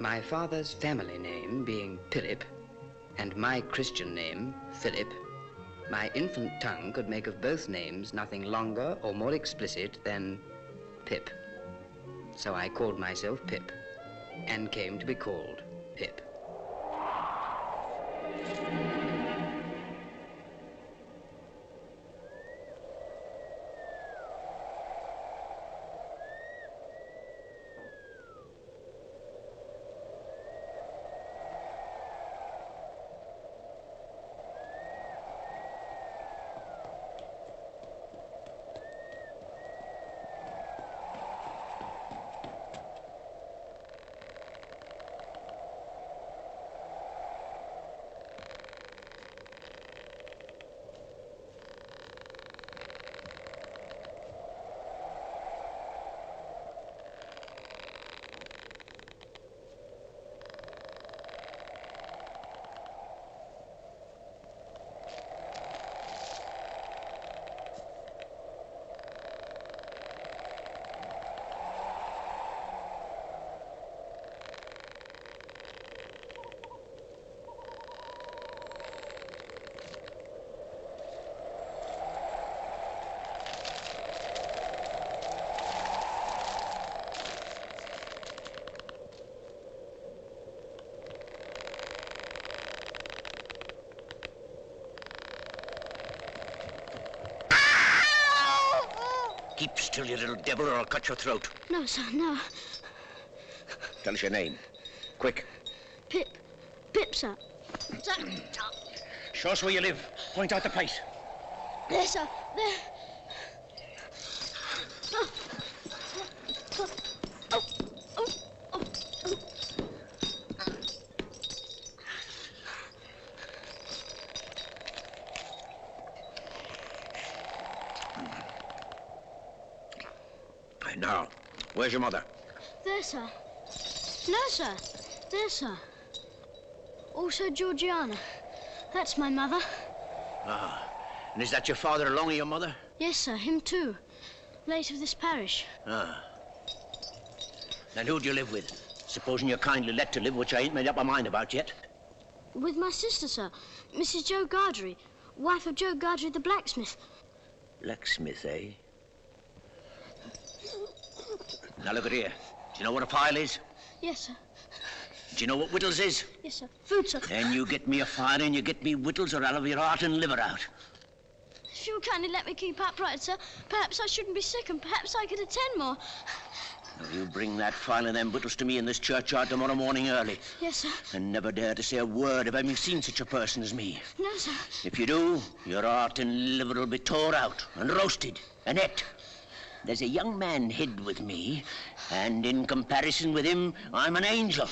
My father's family name being Philip, and my Christian name, Philip, my infant tongue could make of both names nothing longer or more explicit than Pip. So I called myself Pip, and came to be called Pip. Keep still, you little devil, or I'll cut your throat. No, sir, no. Tell us your name. Quick. Pip. Pip, sir. Sir. Show us where you live. Point out the place. There, sir. There. Now, where's your mother? There, sir. No, sir. There, sir. Also Georgiana. That's my mother. Ah, and is that your father along with your mother? Yes, sir, him too. Late of this parish. Ah. And who do you live with? Supposing you're kindly let to live, which I ain't made up my mind about yet. With my sister, sir. Mrs. Joe Gargery, wife of Joe Gargery the blacksmith. Blacksmith, eh? Now look at here. Do you know what a file is? Yes, sir. Do you know what whittles is? Yes, sir. Food, sir. Then you get me a file and you get me whittles, or I'll have your heart and liver out. If you'll kindly let me keep upright, sir, perhaps I shouldn't be sick and perhaps I could attend more. Now you bring that file and them whittles to me in this churchyard tomorrow morning early. Yes, sir. And never dare to say a word of having seen such a person as me. No, sir. If you do, your heart and liver will be tore out and roasted and ate. There's a young man hid with me, and in comparison with him, I'm an angel.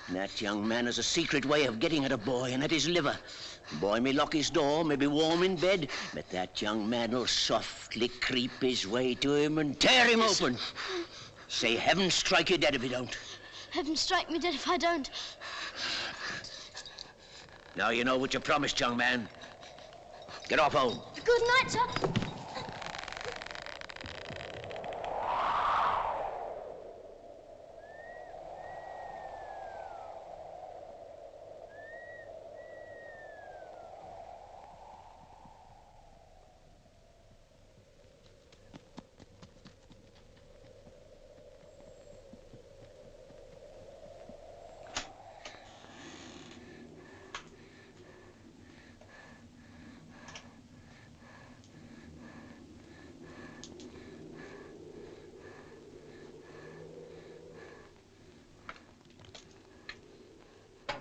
And that young man has a secret way of getting at a boy and at his liver. The boy may lock his door, may be warm in bed, but that young man will softly creep his way to him and tear him open. Say, heaven strike you dead if you don't. Heaven strike me dead if I don't. Now you know what you promised, young man. Get off home. Good night, sir.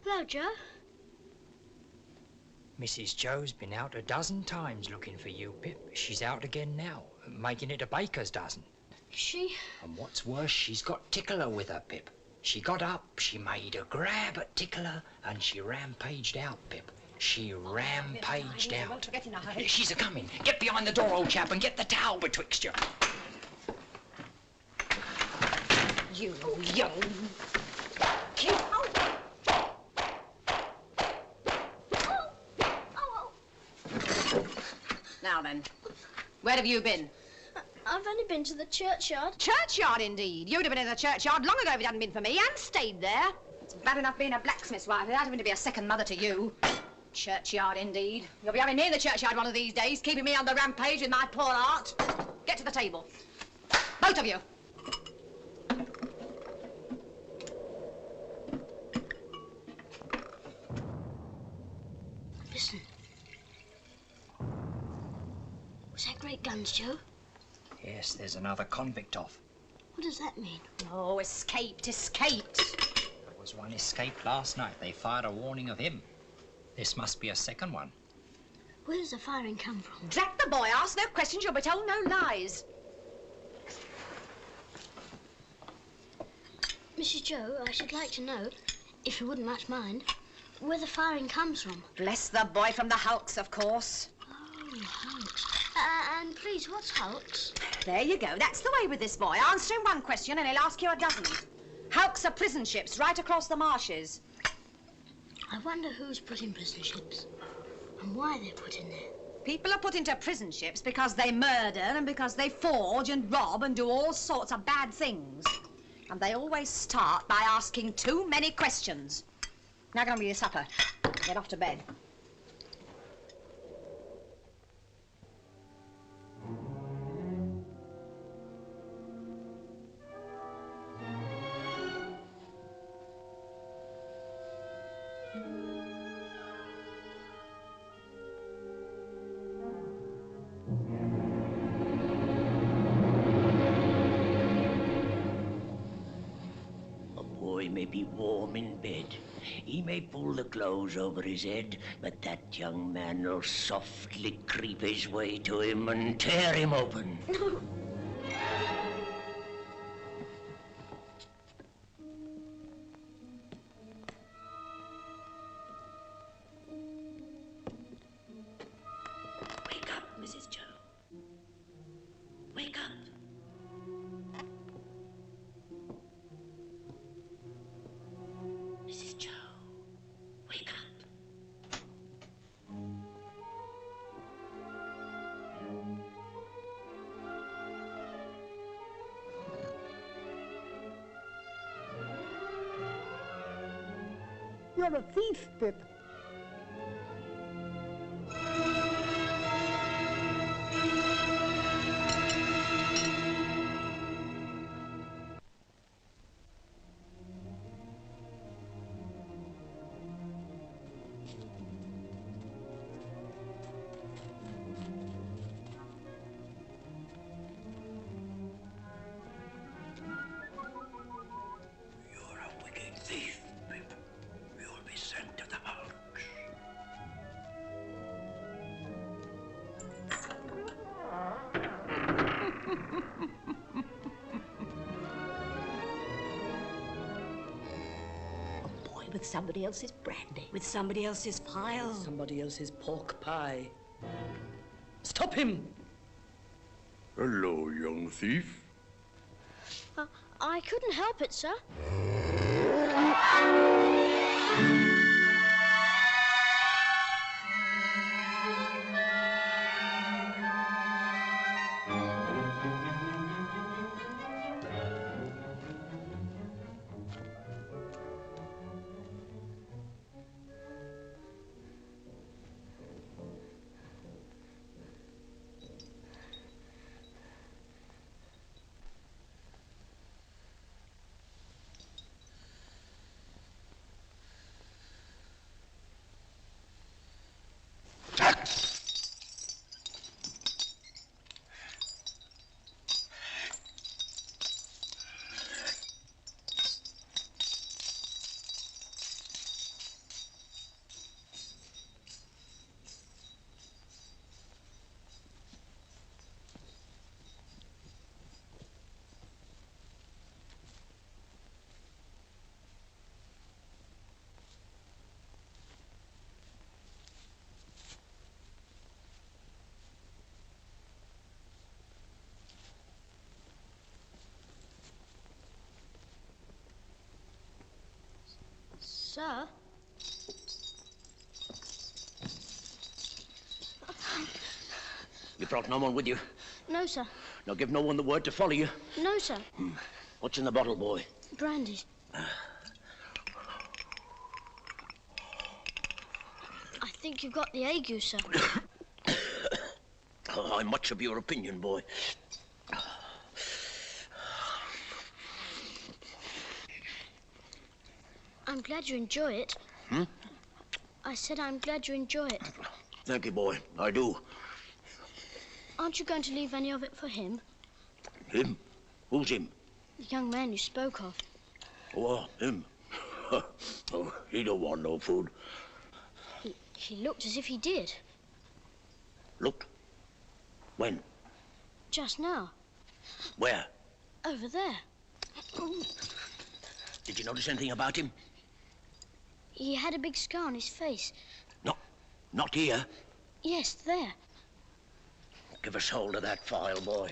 Hello, Joe. Mrs. Joe's been out a dozen times looking for you, Pip. She's out again now, making it a baker's dozen. She? And what's worse, she's got Tickler with her, Pip. She got up, she made a grab at Tickler, and she rampaged out, Pip. She rampaged out. She's a-coming. Get behind the door, old chap, and get the towel betwixt you. You young... Kid. Now then, where have you been? I've only been to the churchyard. Churchyard, indeed. You'd have been in the churchyard long ago if it hadn't been for me, and stayed there. It's bad enough being a blacksmith's wife without having to be a second mother to you. Churchyard, indeed. You'll be having me in the churchyard one of these days, keeping me on the rampage with my poor art. Get to the table. Both of you. Listen. Was that great guns, Joe? Yes, there's another convict off. What does that mean? Oh, escaped, escaped. There was one escaped last night. They fired a warning of him. This must be a second one. Where does the firing come from? Drat the boy, ask no questions, you'll be told no lies. Mrs. Joe, I should like to know, if you wouldn't much mind, where the firing comes from. Bless the boy, from the hulks, of course. Oh, hulks. And please, what's hulks? There you go. That's the way with this boy. Answer him one question and he'll ask you a dozen. Hulks are prison ships right across the marshes. I wonder who's put in prison ships and why they're put in there. People are put into prison ships because they murder and because they forge and rob and do all sorts of bad things. And they always start by asking too many questions. Now get on with your supper. Get off to bed. He may be warm in bed. He may pull the clothes over his head, but that young man will softly creep his way to him and tear him open. Wake up, Mrs. Joe. Wake up. Mrs. Joe, wake up. You're a thief, Pip. With somebody else's brandy. With somebody else's pile. Somebody else's pork pie. Stop him! Hello, young thief. I couldn't help it, sir. Sir? You brought no one with you? No, sir. Now give no one the word to follow you. No, sir. What's in the bottle, boy? Brandy. I think you've got the ague, sir. Oh, I'm much of your opinion, boy. I'm glad you enjoy it. I said I'm glad you enjoy it. Thank you, boy. I do. Aren't you going to leave any of it for him? Him? Who's him? The young man you spoke of. Oh, him. Oh, he don't want no food. He looked as if he did. Looked? When? Just now. Where? Over there. Did you notice anything about him? He had a big scar on his face. No, not here. Yes, there. Give us hold of that file, boy.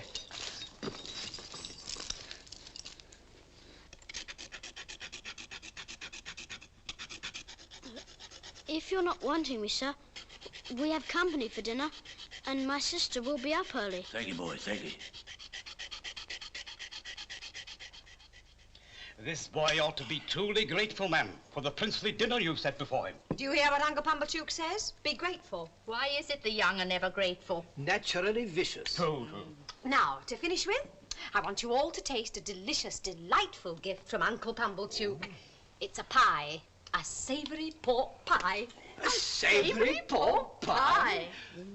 If you're not wanting me, sir, we have company for dinner, and my sister will be up early. Thank you, boy, thank you. This boy ought to be truly grateful, ma'am, for the princely dinner you've set before him. Do you hear what Uncle Pumblechook says? Be grateful. Why is it the young are never grateful? Naturally vicious. Now, to finish with, I want you all to taste a delicious, delightful gift from Uncle Pumblechook. It's a pie. A savoury pork pie. A savoury pork pie?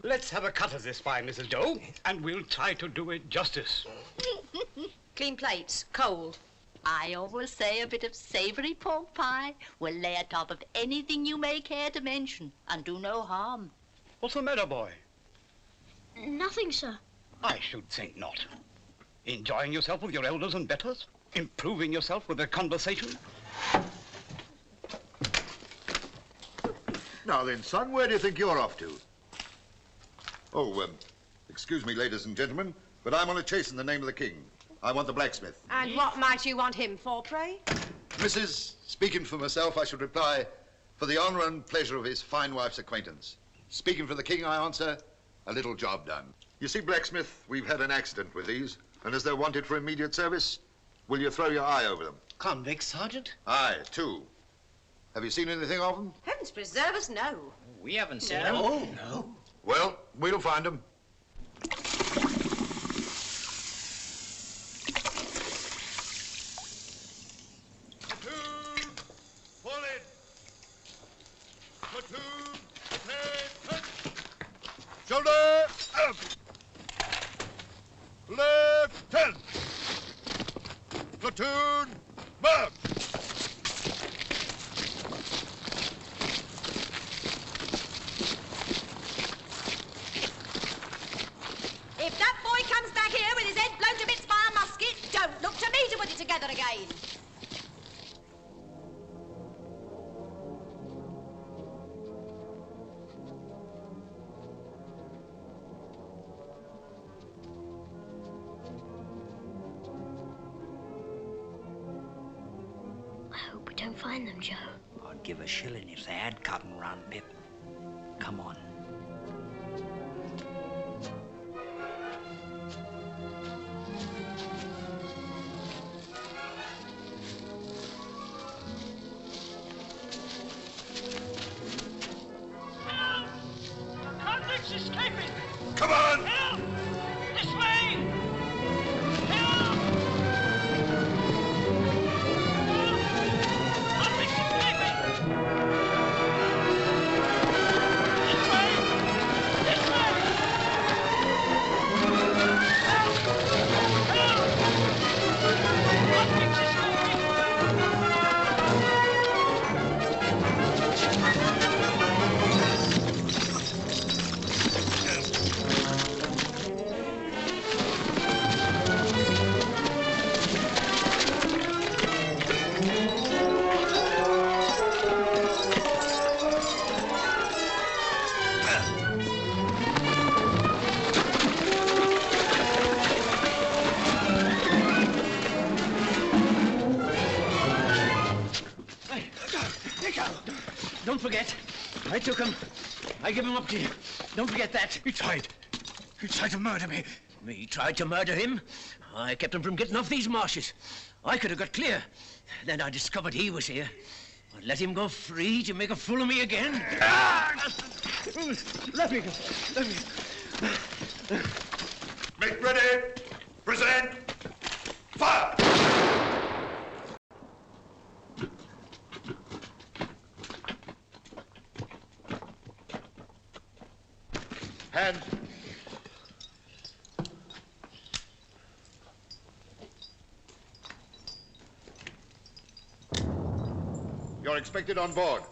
Let's have a cut of this pie, Mrs. Doe, and we'll try to do it justice. Clean plates, cold. I always say a bit of savoury pork pie will lay atop of anything you may care to mention and do no harm. What's the matter, boy? Nothing, sir. I should think not. Enjoying yourself with your elders and betters? Improving yourself with their conversation? Now then, son, where do you think you're off to? Oh, excuse me, ladies and gentlemen, but I'm on a chase in the name of the king. I want the blacksmith. And what might you want him for, pray? Mrs., speaking for myself, I should reply, for the honour and pleasure of his fine wife's acquaintance. Speaking for the king, I answer, a little job done. You see, blacksmith, we've had an accident with these, and as they're wanted for immediate service, will you throw your eye over them? Convicts, Sergeant? Aye, 2. Have you seen anything of them? Heavens preserve us, no. We haven't seen them. Oh, no. Well, we'll find them. Platoon, fall in. Platoon, prepare, shoulder up. Left 10. Platoon, march. If that boy comes back here with his head blown to bits by a musket, don't look to me to put it together again. I hope we don't find them, Joe. I'd give a shilling if they had cut and run, Pip. Come on. Convicts escaping! Come on! Help! This way! Help! Convicts escaping! This way! This way! Help! Help! Convicts escaping! Don't forget, I took him. I give him up to you. Don't forget that. He tried to murder me. Me tried to murder him. I kept him from getting off these marshes. I could have got clear. Then I discovered he was here. I let him go free to make a fool of me again. Let me go. Let me go. Make ready. Present. Fire! Hand. You're expected on board.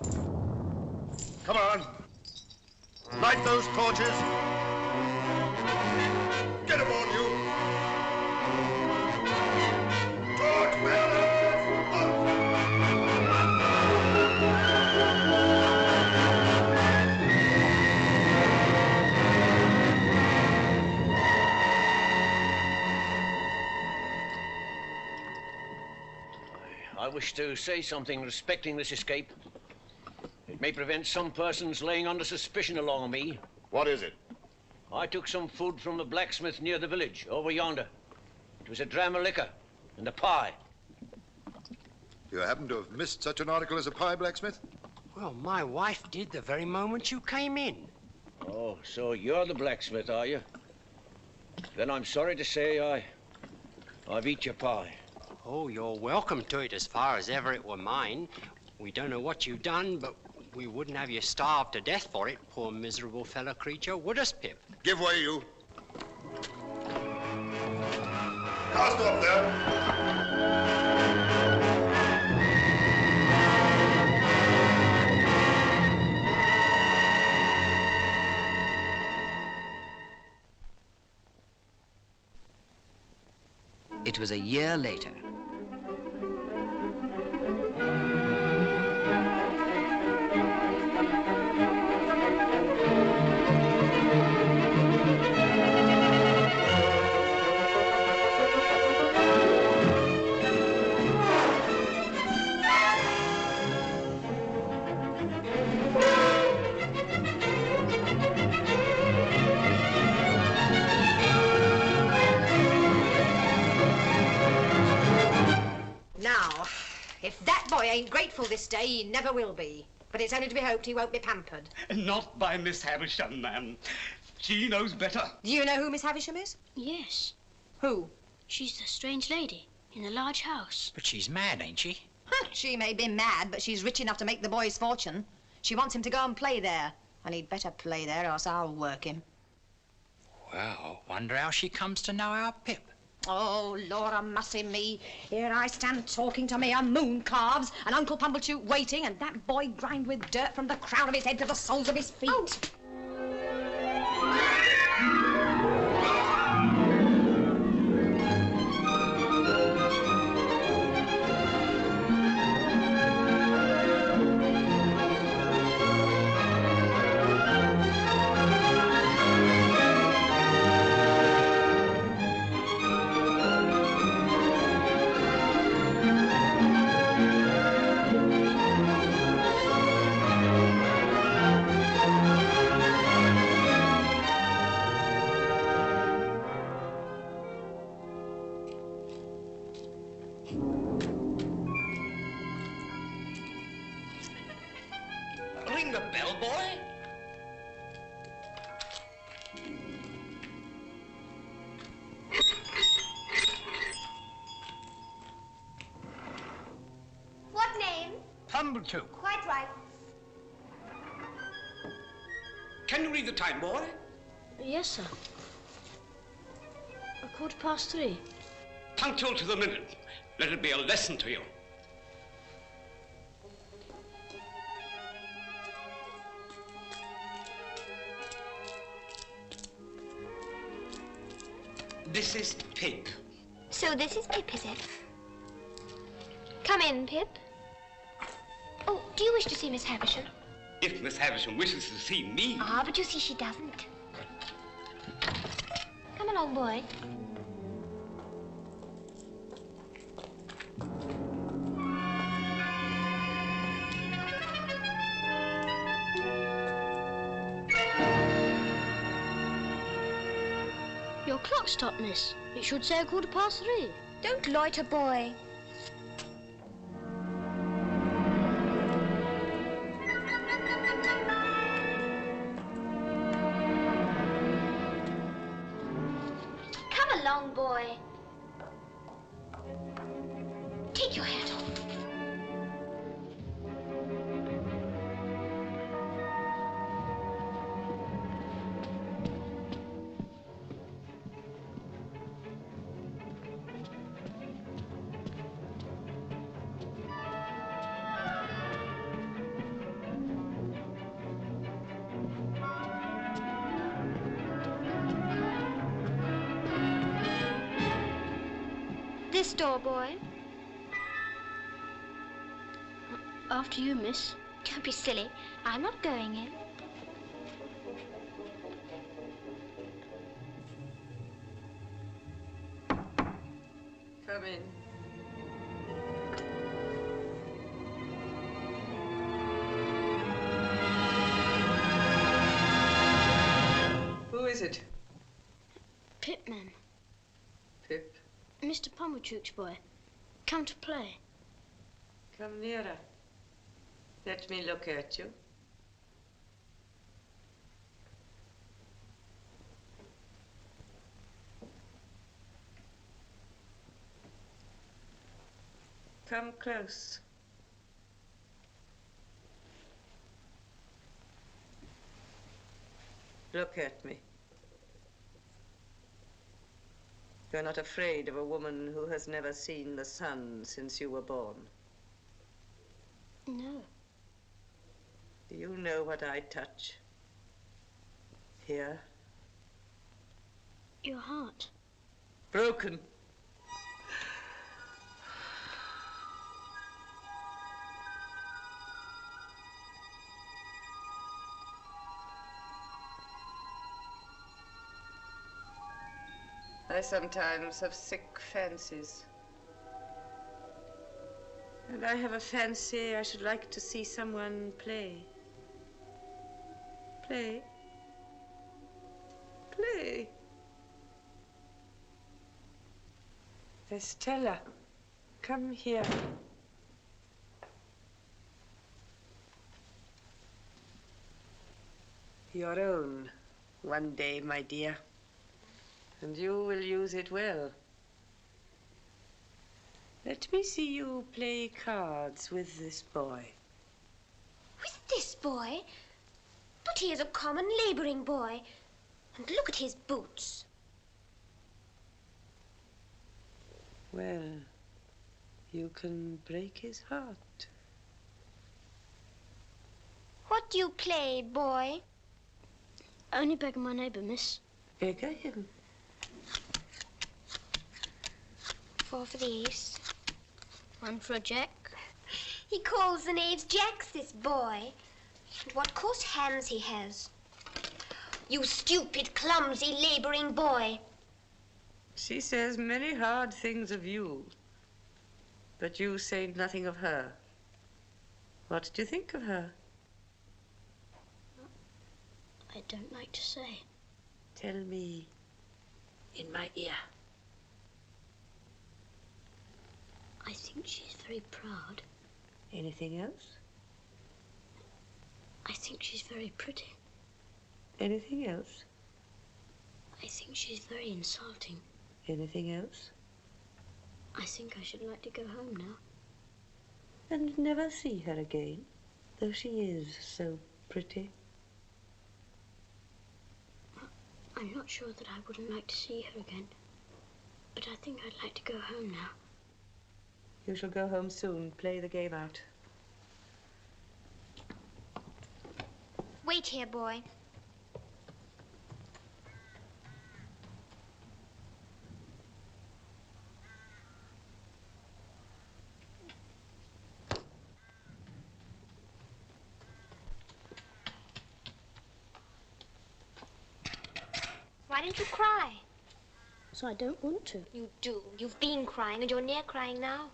Come on. Light those torches. Get aboard, you. Torch bearers, up. I wish to say something respecting this escape. It may prevent some persons laying under suspicion along me. What is it? I took some food from the blacksmith near the village, over yonder. It was a dram of liquor and a pie. You happen to have missed such an article as a pie, blacksmith? Well, my wife did the very moment you came in. Oh, so you're the blacksmith, are you? Then I'm sorry to say I've eat your pie. Oh, you're welcome to it as far as ever it were mine. We don't know what you've done, but we wouldn't have you starved to death for it, poor miserable fellow creature, would us, Pip? Give way, you. Cast off there. It was a year later. If that boy ain't grateful this day, he never will be. But it's only to be hoped he won't be pampered. Not by Miss Havisham, ma'am. She knows better. Do you know who Miss Havisham is? Yes. Who? She's the strange lady in the large house. But she's mad, ain't she? She may be mad, but she's rich enough to make the boy's fortune. She wants him to go and play there. And he'd better play there, or else I'll work him. Well, wonder how she comes to know our Pip. Oh, Laura mussy me. Here I stand talking to me on moon calves, and Uncle Pumblechook waiting, and that boy grimed with dirt from the crown of his head to the soles of his feet. Oh. Ring the bell, boy. What name? Pumblechook. Quite right. Can you read the time, boy? Yes, sir. 3:15. Punctual to the minute. Let it be a lesson to you. This is Pip. So this is Pip, is it? Come in, Pip. Oh, do you wish to see Miss Havisham? If Miss Havisham wishes to see me... Ah, but you see she doesn't. Come along, boy. clock stop, miss? It should say 3:15. Don't loiter, boy. Come along, boy. Take your hat off. This door, boy. After you, miss. Don't be silly. I'm not going in. Come in. Who is it? Pip, ma'am. Pip. Mr. Pommelchuck's boy. Come to play. Come nearer. Let me look at you. Come close. Look at me. You're not afraid of a woman who has never seen the sun since you were born. No. Do you know what I touch? Here? Your heart. Broken. I sometimes have sick fancies. And I have a fancy I should like to see someone play. Play. Play. Estella, come here. Your own, one day, my dear. And you will use it well. Let me see you play cards with this boy. With this boy? But he is a common laboring boy. And look at his boots. Well, you can break his heart. What do you play, boy? Only begging my neighbour, miss. Beggar him. 4 for the ace. 1 for a jack. He calls the knaves jacks, this boy. And what coarse hands he has. You stupid, clumsy, laboring boy. She says many hard things of you, but you say nothing of her. What do you think of her? I don't like to say. Tell me in my ear. I think she's very proud. Anything else? I think she's very pretty. Anything else? I think she's very insulting. Anything else? I think I should like to go home now. And never see her again, though she is so pretty. I'm not sure that I wouldn't like to see her again, but I think I'd like to go home now. You shall go home soon. Play the game out. Wait here, boy. Why don't you cry? So I don't want to. You do. You've been crying and you're near crying now.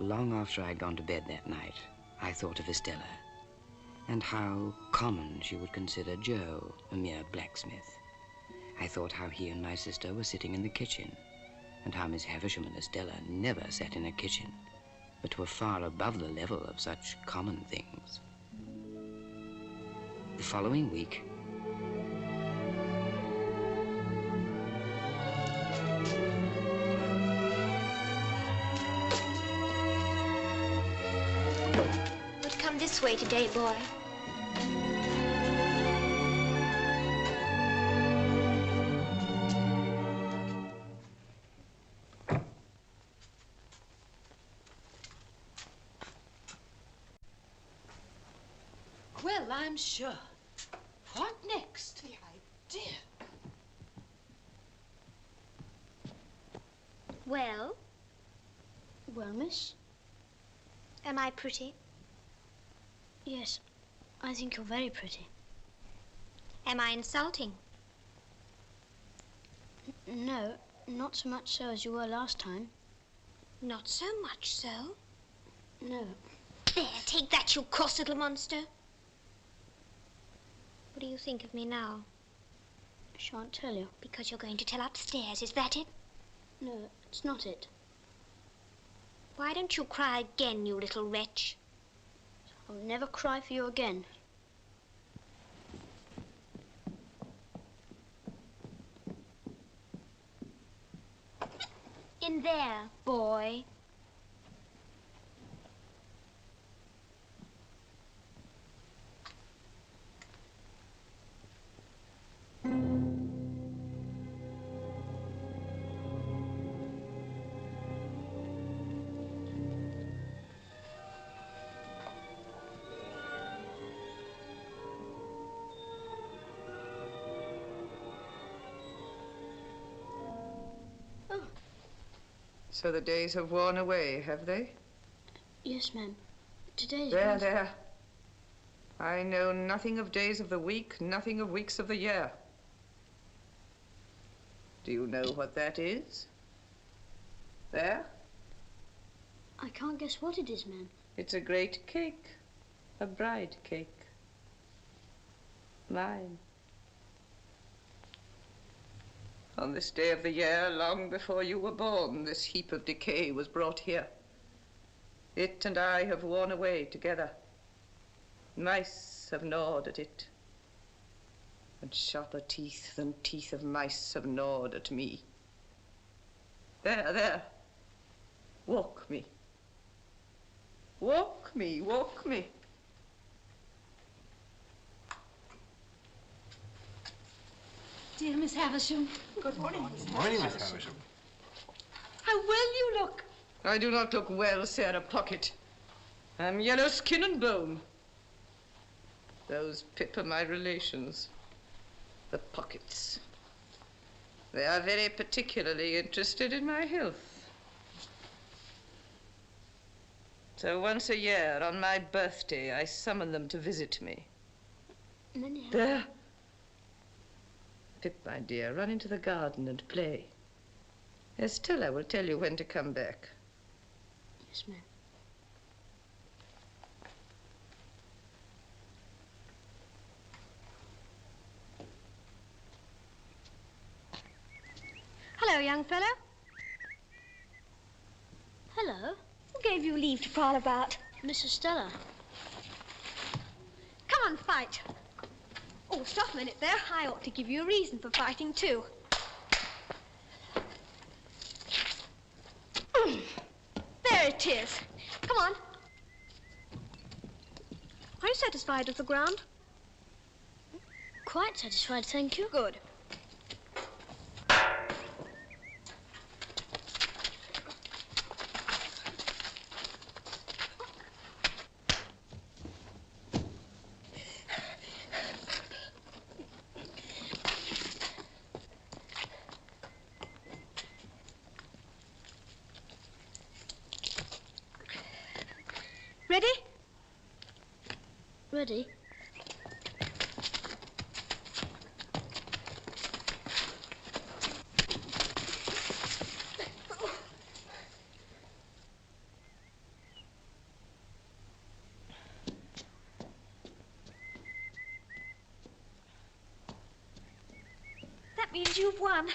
Long after I'd gone to bed that night, I thought of Estella. and how common she would consider Joe, a mere blacksmith. I thought how he and my sister were sitting in the kitchen, and how Miss Havisham and Estella never sat in a kitchen, but were far above the level of such common things. The following week, Would come this way today, boy. Well, I'm sure. What next? The idea. Well? Well, miss? Am I pretty? Yes, I think you're very pretty. Am I insulting? No, not so much so as you were last time. Not so much so. No. There, take that, you cross little monster. What do you think of me now? I shan't tell you. Because you're going to tell upstairs, is that it? No, it's not it. Why don't you cry again, you little wretch? I'll never cry for you again. In there, boy. So the days have worn away, have they? Yes, ma'am. Today's... There. I know nothing of days of the week, nothing of weeks of the year. Do you know what that is? There? I can't guess what it is, ma'am. It's a great cake. A bride cake. Mine. On this day of the year, long before you were born, this heap of decay was brought here. It and I have worn away together. Mice have gnawed at it. And sharper teeth than teeth of mice have gnawed at me. There. Walk me. Walk me, walk me. Dear Miss Havisham. Good morning, Miss Good morning, Miss Havisham. How well you look. I do not look well, Sarah Pocket. I'm yellow skin and bone. Those Pip are my relations, the Pockets. They are very particularly interested in my health. So once a year, on my birthday, I summon them to visit me. There. Pip, my dear, run into the garden and play. Estella will tell you when to come back. Yes, ma'am. Hello, young fellow. Hello. Who gave you leave to prowl about? Miss Estella. Come on, fight. Oh, stop a minute there. I ought to give you a reason for fighting, too. There it is. Come on. Are you satisfied with the ground? Quite satisfied, thank you. Good. Ready? Ready? That means you've won.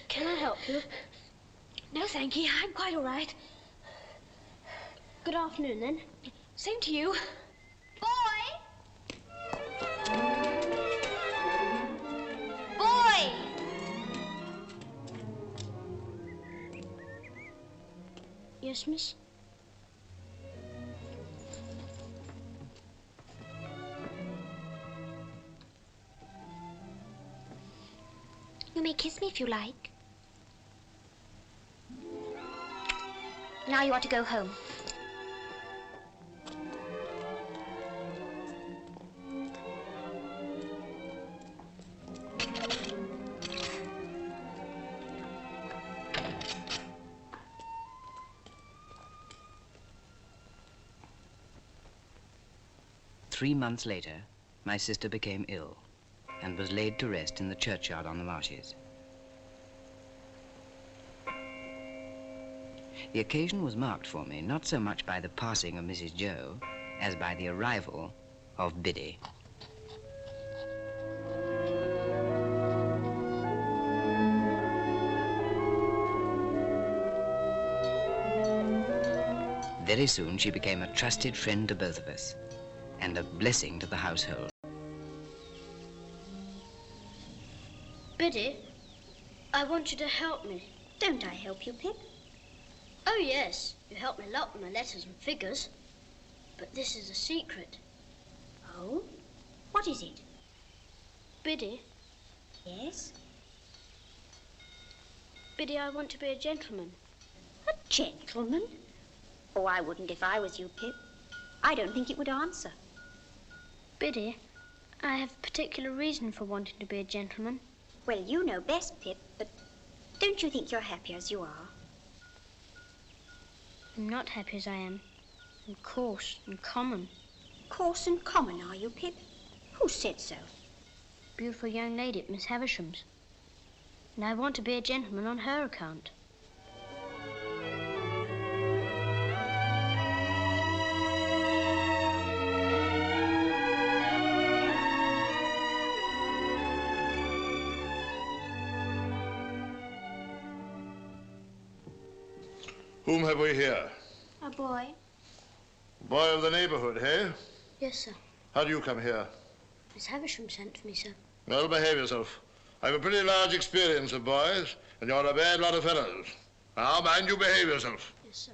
Can I help you? No, thank you. I'm quite all right. Good afternoon, then. Same to you. Boy! Yes, miss? You may kiss me if you like. Now you ought to go home. Three months later, my sister became ill and was laid to rest in the churchyard on the marshes. The occasion was marked for me not so much by the passing of Mrs. Joe as by the arrival of Biddy. Very soon she became a trusted friend to both of us and a blessing to the household. Biddy, I want you to help me. Don't I help you, Pip? Oh, yes. You help me a lot with my letters and figures. But this is a secret. Oh? What is it? Biddy. Yes? Biddy, I want to be a gentleman. A gentleman? Oh, I wouldn't if I was you, Pip. I don't think it would answer. Biddy, I have a particular reason for wanting to be a gentleman. Well, you know best, Pip, but don't you think you're happy as you are? I'm not happy as I am. I'm coarse and common. Coarse and common, are you, Pip? Who said so? Beautiful young lady at Miss Havisham's. And I want to be a gentleman on her account. Whom have we here? A boy. Boy of the neighborhood, hey? Yes, sir. How do you come here? Miss Havisham sent for me, sir. Well, behave yourself. I've a pretty large experience of boys, and you're a bad lot of fellows. Now, mind you behave yourself. Yes, sir.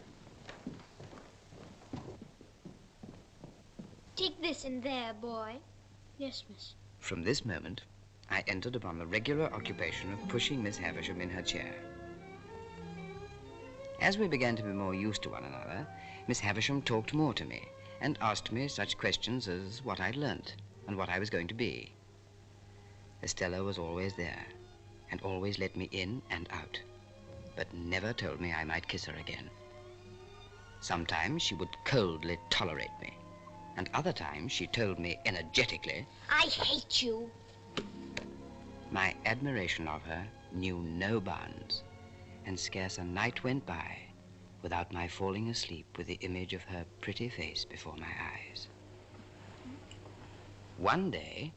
Take this in there, boy. Yes, miss. From this moment, I entered upon the regular occupation of pushing Miss Havisham in her chair. As we began to be more used to one another, Miss Havisham talked more to me and asked me such questions as what I'd learnt and what I was going to be. Estella was always there and always let me in and out, but never told me I might kiss her again. Sometimes she would coldly tolerate me, and other times she told me energetically, I hate you. My admiration of her knew no bounds, and scarce a night went by without my falling asleep with the image of her pretty face before my eyes. One day,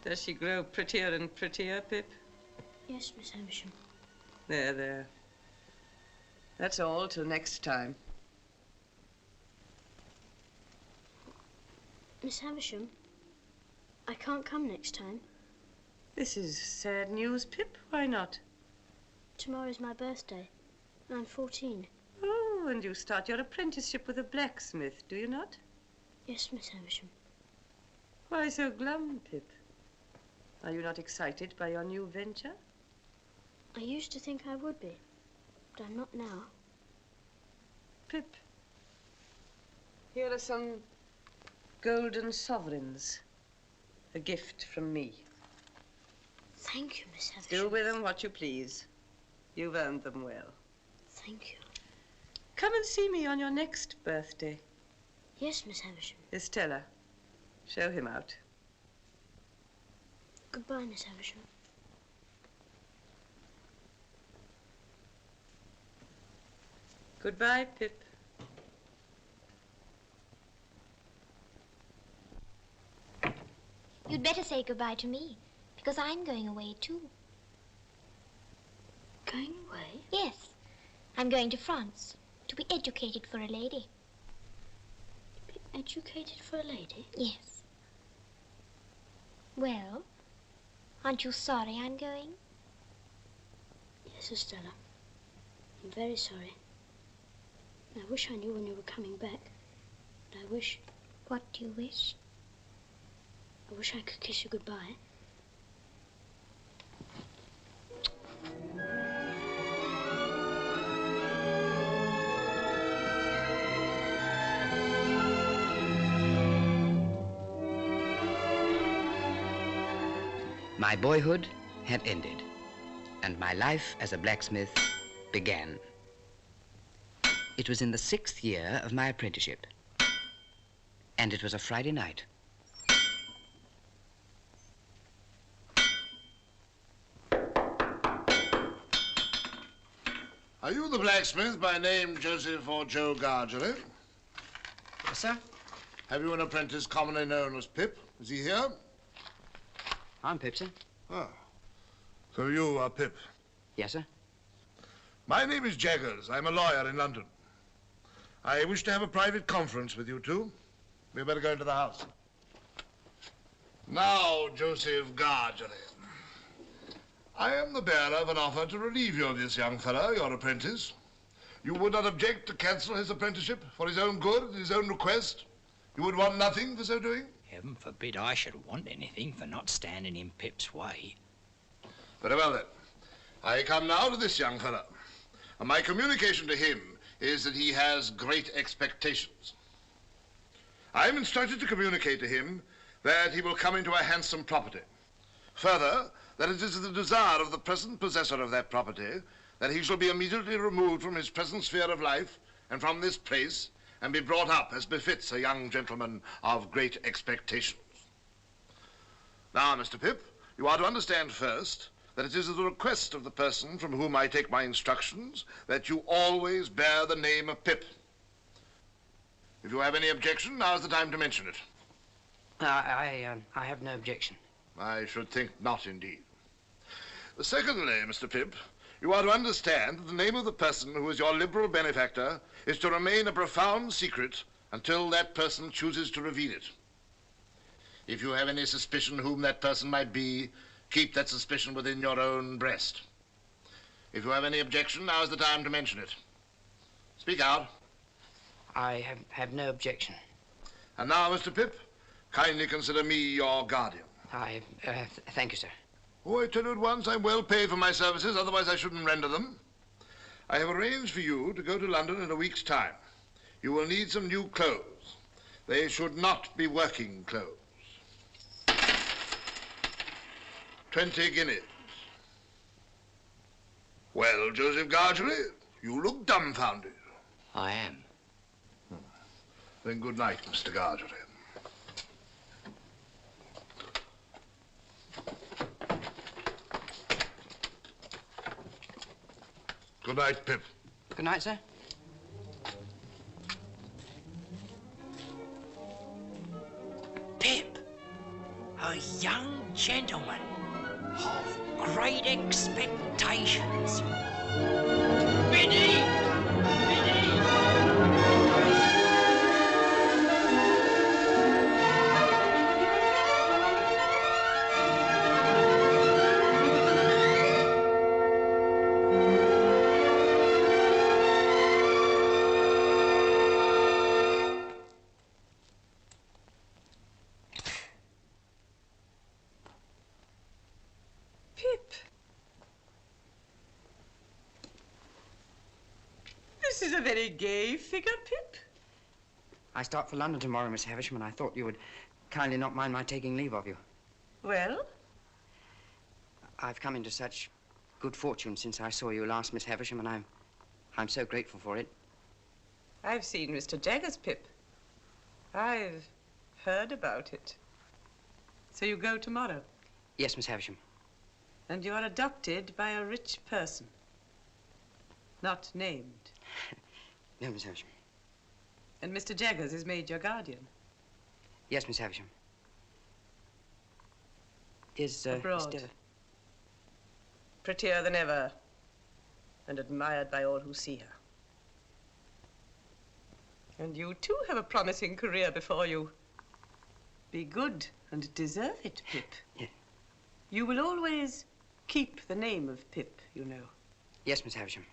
Does she grow prettier and prettier, Pip? Yes, Miss Havisham. There, there. That's all till next time. Miss Havisham, I can't come next time. This is sad news, Pip. Why not? Tomorrow's my birthday, and I'm 14. Oh, and you start your apprenticeship with a blacksmith, do you not? Yes, Miss Havisham. Why so glum, Pip? Are you not excited by your new venture? I used to think I would be, but I'm not now. Pip, here are some golden sovereigns. A gift from me. Thank you, Miss Havisham. Do with them what you please. You've earned them well. Thank you. Come and see me on your next birthday. Yes, Miss Havisham. Estella, show him out. Goodbye, Miss Havisham. Goodbye, Pip. You'd better say goodbye to me, because I'm going away too. Going away? Yes. I'm going to France to be educated for a lady. Be educated for a lady? Yes. Well, aren't you sorry I'm going? Yes, Estella. I'm very sorry. I wish I knew when you were coming back. But I wish... What do you wish? I wish I could kiss you goodbye. My boyhood had ended, and my life as a blacksmith began. It was in the 6th year of my apprenticeship, and it was a Friday night. Are you the blacksmith by name Joseph or Joe Gargery? Yes, sir. Have you an apprentice commonly known as Pip? Is he here? I'm Pip, sir. Ah. So you are Pip? Yes, sir. My name is Jaggers. I'm a lawyer in London. I wish to have a private conference with you two. We'd better go into the house. Now, Joseph Gargery, I am the bearer of an offer to relieve you of this young fellow, your apprentice. You would not object to cancel his apprenticeship for his own good, at his own request? You would want nothing for so doing? Heaven forbid I should want anything for not standing in Pip's way. Very well, then. I come now to this young fellow. And my communication to him is that he has great expectations. I am instructed to communicate to him that he will come into a handsome property. Further, that it is the desire of the present possessor of that property that he shall be immediately removed from his present sphere of life and from this place and be brought up as befits a young gentleman of great expectations. Now, Mr. Pip, you are to understand first that it is at the request of the person from whom I take my instructions that you always bear the name of Pip. If you have any objection, now is the time to mention it. I have no objection. I should think not, indeed. Secondly, Mr. Pip, you are to understand that the name of the person who is your liberal benefactor is to remain a profound secret until that person chooses to reveal it. If you have any suspicion whom that person might be, keep that suspicion within your own breast. If you have any objection, now is the time to mention it. Speak out. I have no objection. And now, Mr. Pip, kindly consider me your guardian. Thank you, sir. Oh, I tell you at once, I'm well paid for my services, otherwise I shouldn't render them. I have arranged for you to go to London in a week's time. You will need some new clothes. They should not be working clothes. 20 guineas. Well, Joseph Gargery, you look dumbfounded. I am. Then good night, Mr. Gargery. Good night, Pip. Good night, sir. Pip, a young gentleman of great expectations. Biddy! This is a very gay figure, Pip. I start for London tomorrow, Miss Havisham, and I thought you would kindly not mind my taking leave of you. Well? I've come into such good fortune since I saw you last, Miss Havisham, and I'm so grateful for it. I've seen Mr. Jaggers, Pip. I've heard about it. So you go tomorrow? Yes, Miss Havisham. And you are adopted by a rich person. Not named. No, Miss Havisham. And Mr. Jaggers is made your guardian. Yes, Miss Havisham. Is, abroad. Estella... Prettier than ever, and admired by all who see her. And you, too, have a promising career before you. Be good and deserve it, Pip. Yeah. You will always keep the name of Pip, you know. Yes, Miss Havisham.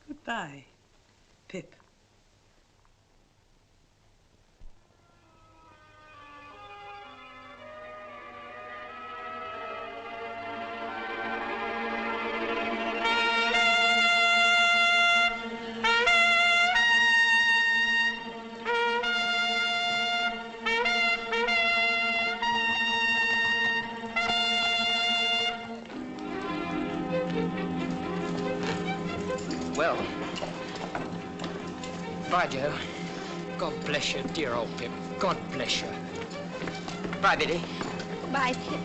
Goodbye, Pip. Well, bye, Joe. God bless you, dear old Pip. God bless you. Bye, Biddy. Bye, Pip.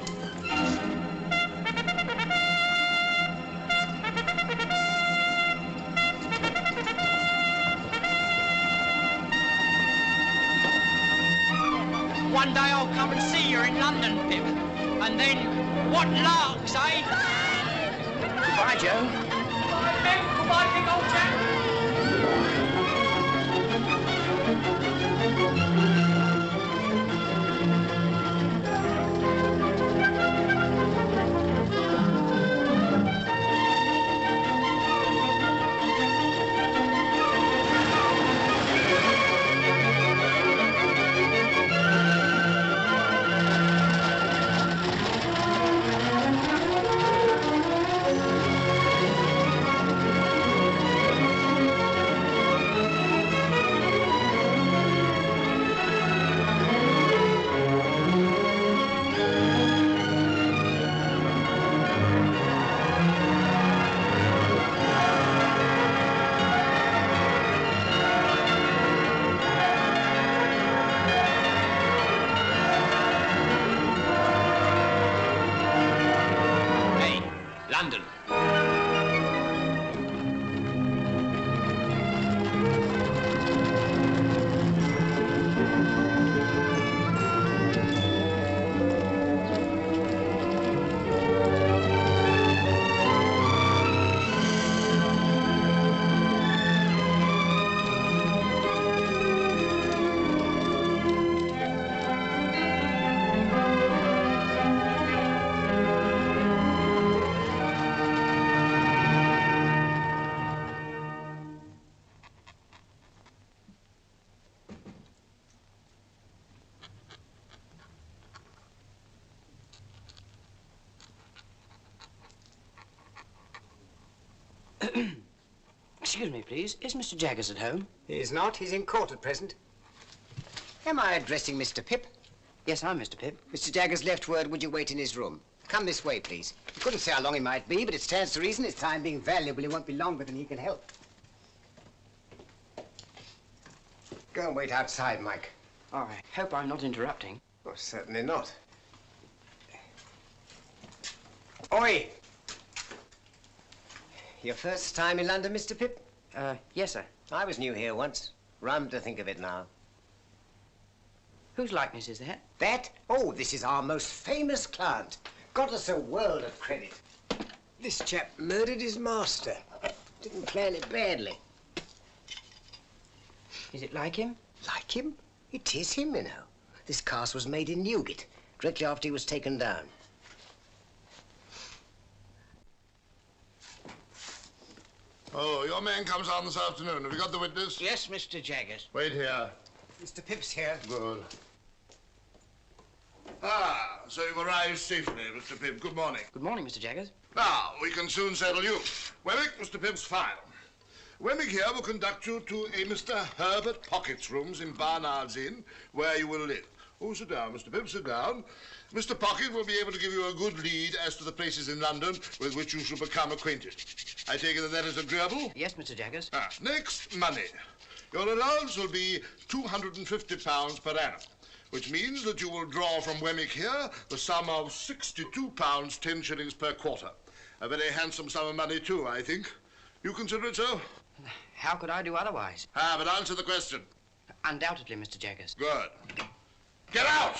One day I'll come and see you in London, Pip. And then, what larks, eh? Goodbye, Joe. Goodbye, Pip. Goodbye, big old chap. London. Excuse me, please. Is Mr. Jaggers at home? He is not. He's in court at present. Am I addressing Mr. Pip? Yes, I'm Mr. Pip. Mr. Jaggers left word, would you wait in his room? Come this way, please. He couldn't say how long he might be, but it stands to reason his time being valuable, he won't be longer than he can help. Go and wait outside, Mike. All right. Hope I'm not interrupting. Oh, certainly not. Oi! Your first time in London, Mr. Pip? Yes, sir. I was new here once. Rum to think of it now. Whose likeness is that? That? Oh, this is our most famous client. Got us a world of credit. This chap murdered his master. Didn't plan it badly. Is it like him? Like him? It is him, you know. This cast was made in Newgate, directly after he was taken down. Oh, your man comes on this afternoon. Have you got the witness? Yes, Mr. Jaggers. Wait here. Mr. Pip's here. Good. Ah, so you've arrived safely, Mr. Pip. Good morning. Good morning, Mr. Jaggers. Now, we can soon settle you. Wemmick, Mr. Pip's file. Wemmick here will conduct you to a Mr. Herbert Pocket's rooms in Barnard's Inn, where you will live. Oh, sit down, Mr. Pip, sit down. Mr. Pocket will be able to give you a good lead as to the places in London with which you shall become acquainted. I take it that is agreeable? Yes, Mr. Jaggers. Next, money. Your allowance will be £250 per annum. which means that you will draw from Wemmick here the sum of £62, 10 shillings per quarter. A very handsome sum of money, too, I think. You consider it so? How could I do otherwise? But answer the question. Undoubtedly, Mr. Jaggers. Good. Get out!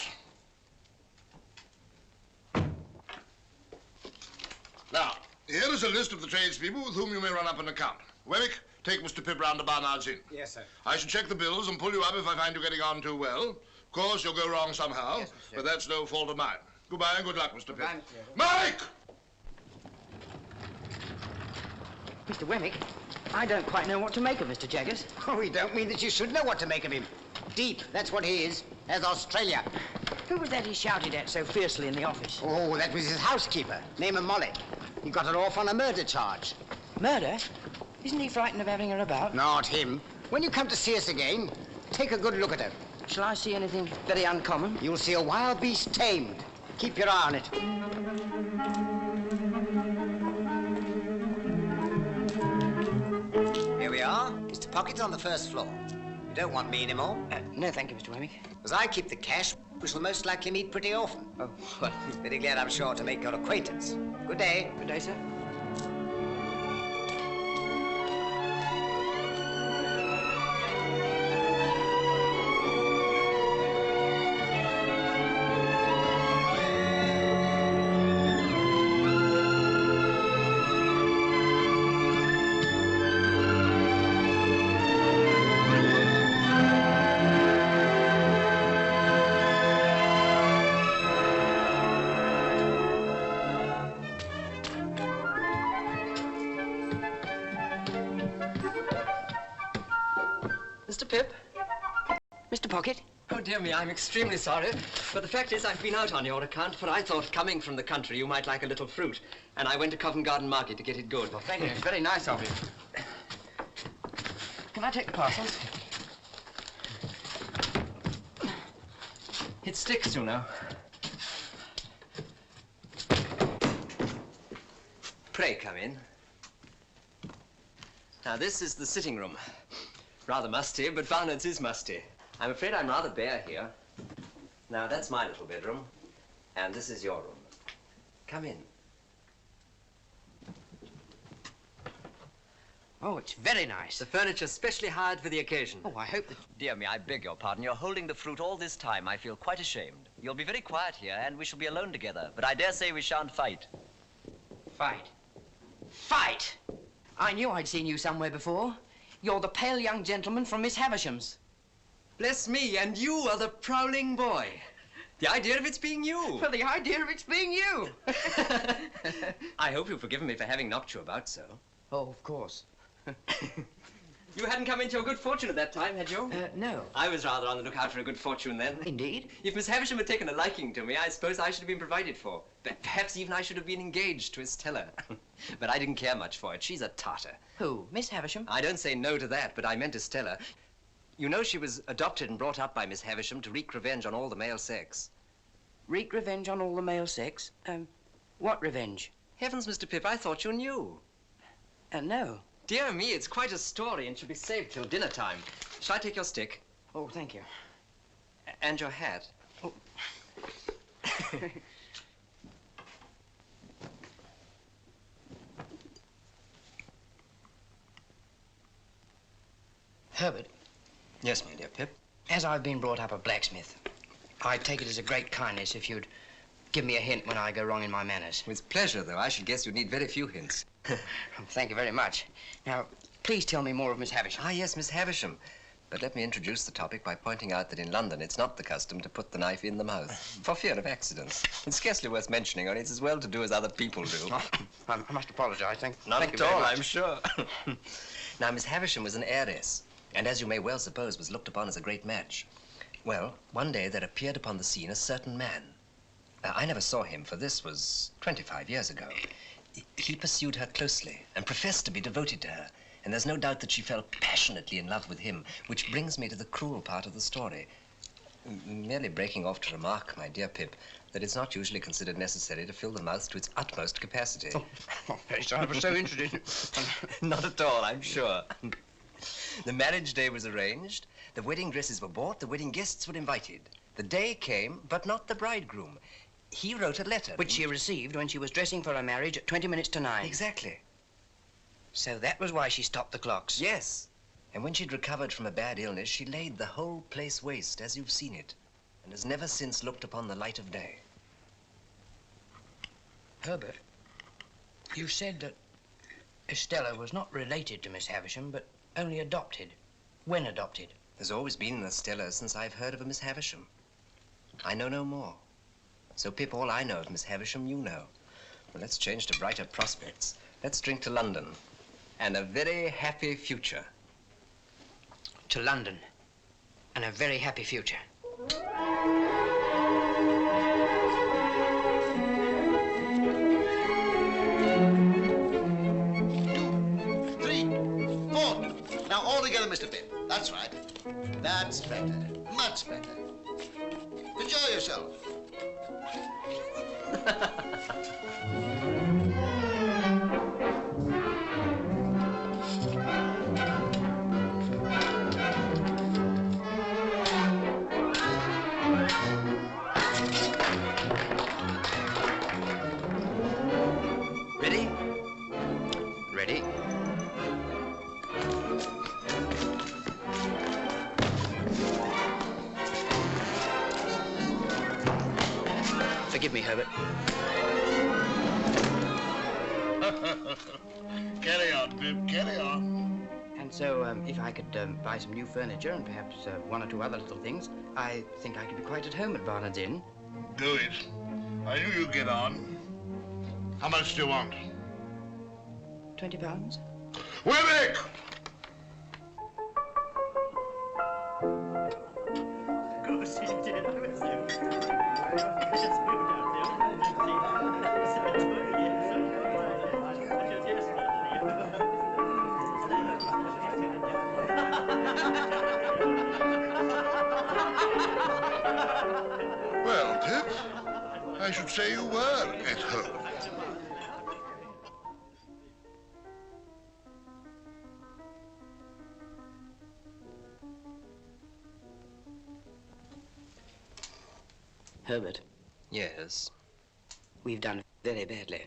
Now, here is a list of the tradespeople with whom you may run up an account. Wemmick, take Mr. Pip round to Barnard's Inn. Yes, sir. I shall check the bills and pull you up if I find you getting on too well. Of course, you'll go wrong somehow, yes, but that's no fault of mine. Goodbye and good luck, Mr. Pip. Goodbye, Mike! Mr. Wemmick, I don't quite know what to make of Mr. Jaggers. Oh, we don't mean that you should know what to make of him. Deep, that's what he is, as Australia. Who was that he shouted at so fiercely in the office? Oh, that was his housekeeper, name of Molly. He got her off on a murder charge. Murder? Isn't he frightened of having her about? Not him. When you come to see us again, take a good look at her. Shall I see anything very uncommon? You'll see a wild beast tamed. Keep your eye on it. Here we are. Mr. Pocket's on the first floor. You don't want me anymore? No, thank you, Mr. Wemmick. As I keep the cash, we shall most likely meet pretty often. Oh, well, very glad I'm sure to make your acquaintance. Good day. Good day, sir. Mr. Pip? Mr. Pocket? Oh, dear me, I'm extremely sorry. But the fact is, I've been out on your account, for I thought, coming from the country, you might like a little fruit. And I went to Covent Garden Market to get it good. Well, thank you. It's very nice of you. Can I take the parcels? It sticks, you know. Pray come in. Now, this is the sitting room. Rather musty, but Barnard's is musty. I'm afraid I'm rather bare here. Now, that's my little bedroom, and this is your room. Come in. Oh, it's very nice. The furniture's specially hired for the occasion. Oh, I hope that... Dear me, I beg your pardon. You're holding the fruit all this time. I feel quite ashamed. You'll be very quiet here, and we shall be alone together. But I dare say we shan't fight. Fight? Fight? I knew I'd seen you somewhere before. You're the pale young gentleman from Miss Havisham's. Bless me, and you are the prowling boy. The idea of it's being you. Well, the idea of it's being you. I hope you've forgiven me for having knocked you about so. Oh, of course. You hadn't come into your good fortune at that time, had you? No. I was rather on the lookout for a good fortune then. Indeed? If Miss Havisham had taken a liking to me, I suppose I should have been provided for. Perhaps even I should have been engaged to Estella. But I didn't care much for it. She's a tartar. Who? Miss Havisham? I don't say no to that, but I meant Estella. You know she was adopted and brought up by Miss Havisham to wreak revenge on all the male sex. Wreak revenge on all the male sex? What revenge? Heavens, Mr. Pip, I thought you knew. No. Dear me, it's quite a story and should be saved till dinner time. Shall I take your stick? Oh, thank you. And your hat? Oh. Herbert. Yes, my dear Pip. As I've been brought up a blacksmith, I'd take it as a great kindness if you'd give me a hint when I go wrong in my manners. With pleasure, though. I should guess you'd need very few hints. Thank you very much. Now, please tell me more of Miss Havisham. Ah, yes, Miss Havisham. But let me introduce the topic by pointing out that in London it's not the custom to put the knife in the mouth, for fear of accidents. It's scarcely worth mentioning, only it's as well to do as other people do. Oh, I must apologize. Thank Not you at all, very much. I'm sure. Now, Miss Havisham was an heiress, and as you may well suppose, was looked upon as a great match. Well, one day there appeared upon the scene a certain man. I never saw him, for this was 25 years ago. He pursued her closely and professed to be devoted to her, and there's no doubt that she fell passionately in love with him, which brings me to the cruel part of the story. Merely breaking off to remark, my dear Pip, that it's not usually considered necessary to fill the mouth to its utmost capacity. Oh, very sorry. I was so interested. Not at all, I'm sure. The marriage day was arranged, the wedding dresses were bought, the wedding guests were invited. The day came, but not the bridegroom. He wrote a letter. Which she received when she was dressing for her marriage at 20 minutes to 9. Exactly. So that was why she stopped the clocks. Yes. And when she'd recovered from a bad illness, she laid the whole place waste, as you've seen it, and has never since looked upon the light of day. Herbert, you said that Estella was not related to Miss Havisham, but only adopted. When adopted? There's always been an Estella since I've heard of a Miss Havisham. I know no more. So, Pip, all I know of Miss Havisham, you know. Well, let's change to brighter prospects. Let's drink to London. And a very happy future. To London. And a very happy future. 2, 3, 4. Now all together, Mr. Pip. That's right. That's better. Much better. Enjoy yourself. Ready? Ready. Forgive me, Herbert. Carry on, Pip, carry on. And so, if I could buy some new furniture and perhaps one or two other little things, I think I could be quite at home at Barnard's Inn. Do it. I knew you'd get on. How much do you want? £20? Wemmick! Well, Pip, I should say you were at home. Herbert, Yes, we've done very badly.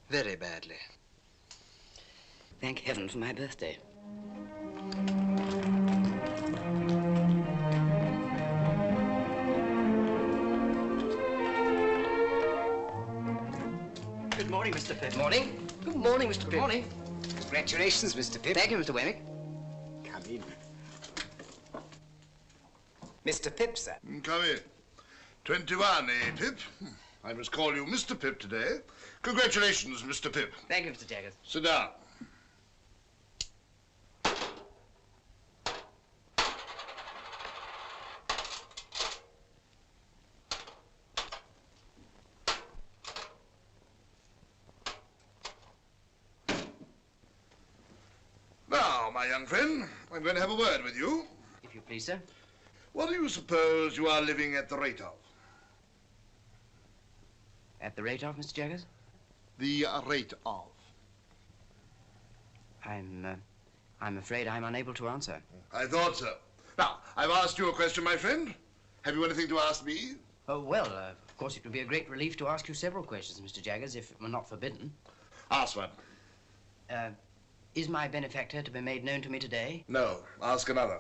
very badly. Thank heaven for my birthday. Good morning, Mr. Pip. Morning. Good morning, Mr. Pip. Good morning. Congratulations, Mr. Pip. Thank you, Mr. Wemmick. Come in. Mr. Pip, sir. Come in. 21, eh, Pip? I must call you Mr. Pip today. Congratulations, Mr. Pip. Thank you, Mr. Jaggers. Sit down. Now, my young friend, I'm going to have a word with you. If you please, sir. What do you suppose you are living at the rate of? At the rate of, Mr. Jaggers? The rate of. I'm afraid I'm unable to answer. I thought so. Now, I've asked you a question, my friend. Have you anything to ask me? Oh, well, of course it would be a great relief to ask you several questions, Mr. Jaggers, if it were not forbidden. Ask one. Is my benefactor to be made known to me today? No. Ask another.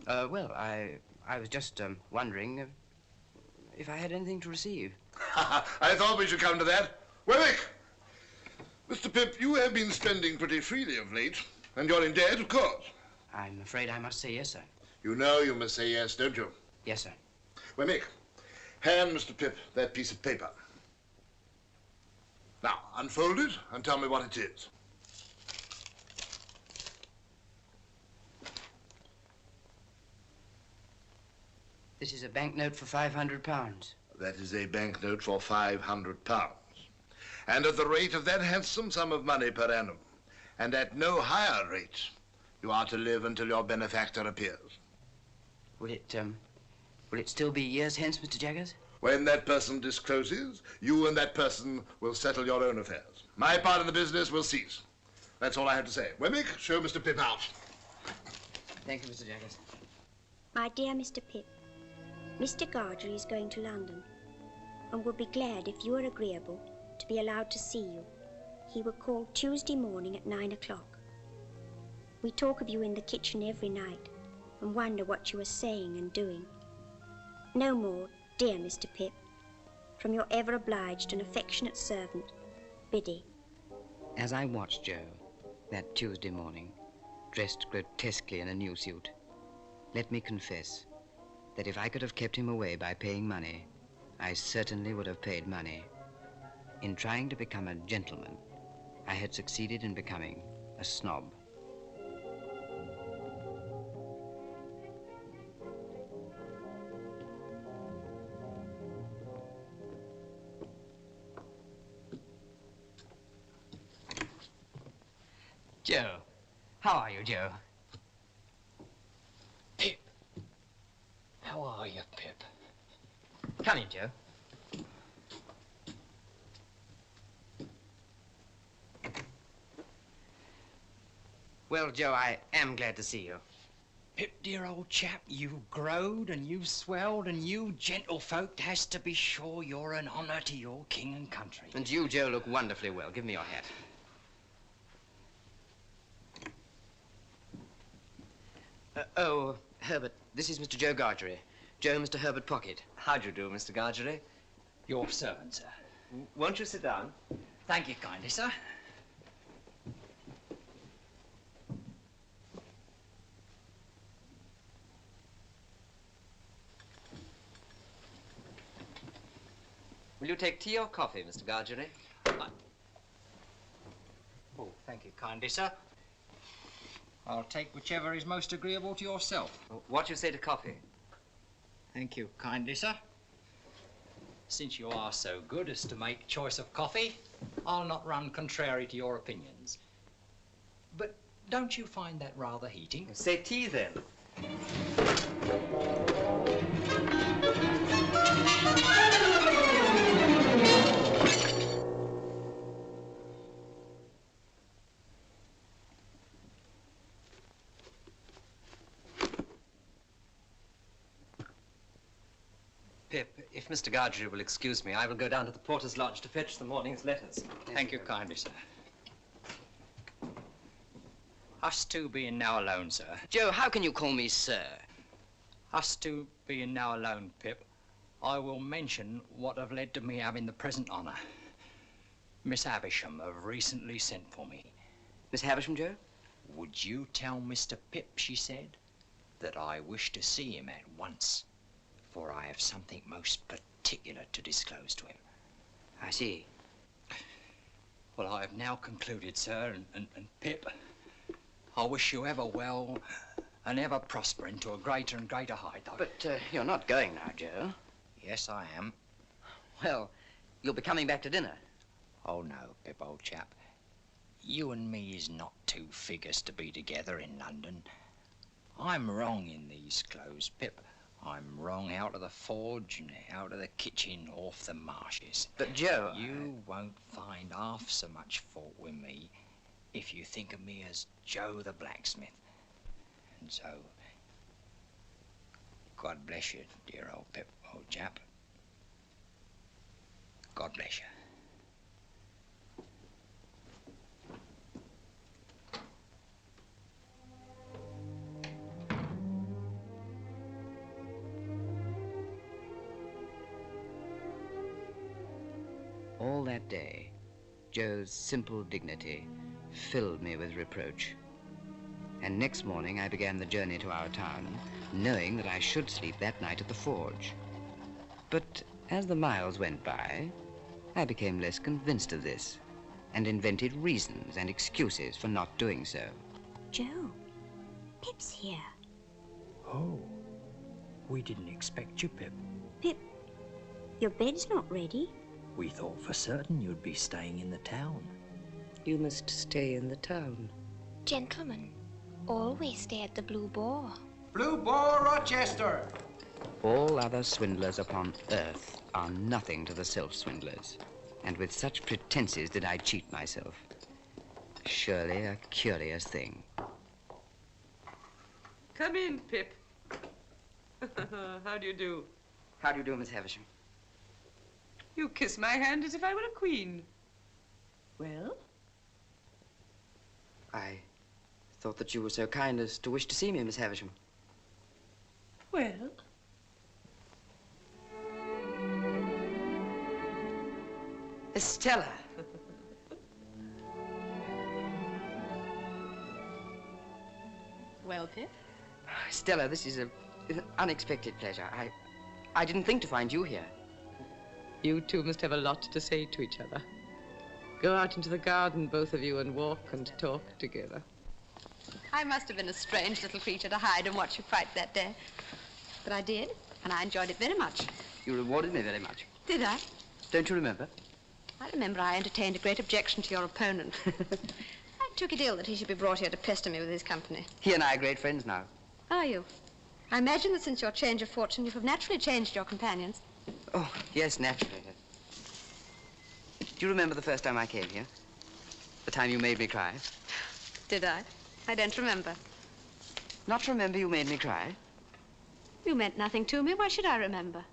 Well, I was just wondering if I had anything to receive. I thought we should come to that. Wemmick! Mr. Pip, you have been spending pretty freely of late, and you're in debt, of course. I'm afraid I must say yes, sir. You know you must say yes, don't you? Yes, sir. Wemmick, hand Mr. Pip that piece of paper. Now, unfold it and tell me what it is. This is a banknote for £500. That is a banknote for £500. And at the rate of that handsome sum of money per annum, and at no higher rate, you are to live until your benefactor appears. Will it still be years hence, Mr. Jaggers? When that person discloses, you and that person will settle your own affairs. My part in the business will cease. That's all I have to say. Wemmick, show Mr. Pip out. Thank you, Mr. Jaggers. My dear Mr. Pip, Mr. Gargery is going to London and would be glad, if you are agreeable, to be allowed to see you. He will call Tuesday morning at 9 o'clock. We talk of you in the kitchen every night and wonder what you are saying and doing. No more, dear Mr. Pip, from your ever obliged and affectionate servant, Biddy. As I watched Joe that Tuesday morning, dressed grotesquely in a new suit, let me confess that if I could have kept him away by paying money, I certainly would have paid money. In trying to become a gentleman, I had succeeded in becoming a snob. Joe. How are you, Joe? Pip. How are you, Pip? Come in, Joe. Well, Joe, I am glad to see you. Pip, dear old chap, you've growed and you've swelled, and you gentlefolk has to be sure you're an honour to your king and country. And you, Joe, look wonderfully well. Give me your hat. Oh, Herbert, this is Mr. Joe Gargery. Joe, Mr. Herbert Pocket. How do you do, Mr. Gargery? Your servant, sir. Won't you sit down? Thank you kindly, sir. Will you take tea or coffee, Mr. Gargery? Oh, thank you kindly, sir. I'll take whichever is most agreeable to yourself. What do you say to coffee? Thank you kindly, sir. Since you are so good as to make choice of coffee, I'll not run contrary to your opinions. But don't you find that rather heating? Say tea, then. Pip, if Mr. Gargery will excuse me, I will go down to the porter's lodge to fetch the morning's letters. Thank you kindly, sir. Us two being now alone, sir. Joe, how can you call me sir? Us two being now alone, Pip, I will mention what have led to me having the present honour. Miss Havisham have recently sent for me. Miss Havisham, Joe? Would you tell Mr. Pip, she said, that I wish to see him at once, for I have something most particular to disclose to him. I see. Well, I have now concluded, sir, and Pip, I wish you ever well and ever prospering to a greater and greater height. But you're not going now, Joe. Yes, I am. Well, you'll be coming back to dinner. Oh, no, Pip, old chap. You and me is not two figures to be together in London. I'm wrong in these clothes, Pip. I'm wrong out of the forge and out of the kitchen off the marshes. But, Joe... You won't find half so much fault with me if you think of me as Joe the blacksmith. And so, God bless you, dear old Pip, old chap. God bless you. All that day, Joe's simple dignity filled me with reproach. And next morning I began the journey to our town, knowing that I should sleep that night at the forge. But as the miles went by, I became less convinced of this, and invented reasons and excuses for not doing so. Joe, Pip's here. Oh, we didn't expect you, Pip. Pip, your bed's not ready. We thought for certain you'd be staying in the town. You must stay in the town. Gentlemen, always stay at the Blue Boar. Blue Boar, Rochester! All other swindlers upon earth are nothing to the self-swindlers. And with such pretenses did I cheat myself. Surely a curious thing. Come in, Pip. How do you do? How do you do, Miss Havisham? You kiss my hand as if I were a queen. Well? I thought that you were so kind as to wish to see me, Miss Havisham. Well? Estella. Well, Pip? Stella, this is an unexpected pleasure. I didn't think to find you here. You two must have a lot to say to each other. Go out into the garden, both of you, and walk and talk together. I must have been a strange little creature to hide and watch you fight that day. But I did, and I enjoyed it very much. You rewarded me very much. Did I? Don't you remember? I remember I entertained a great objection to your opponent. I took it ill that he should be brought here to pester me with his company. He and I are great friends now. Are you? I imagine that since your change of fortune, you have naturally changed your companions. Oh, yes, naturally. Do you remember the first time I came here? The time you made me cry? Did I? I don't remember. Not remember you made me cry? You meant nothing to me. Why should I remember?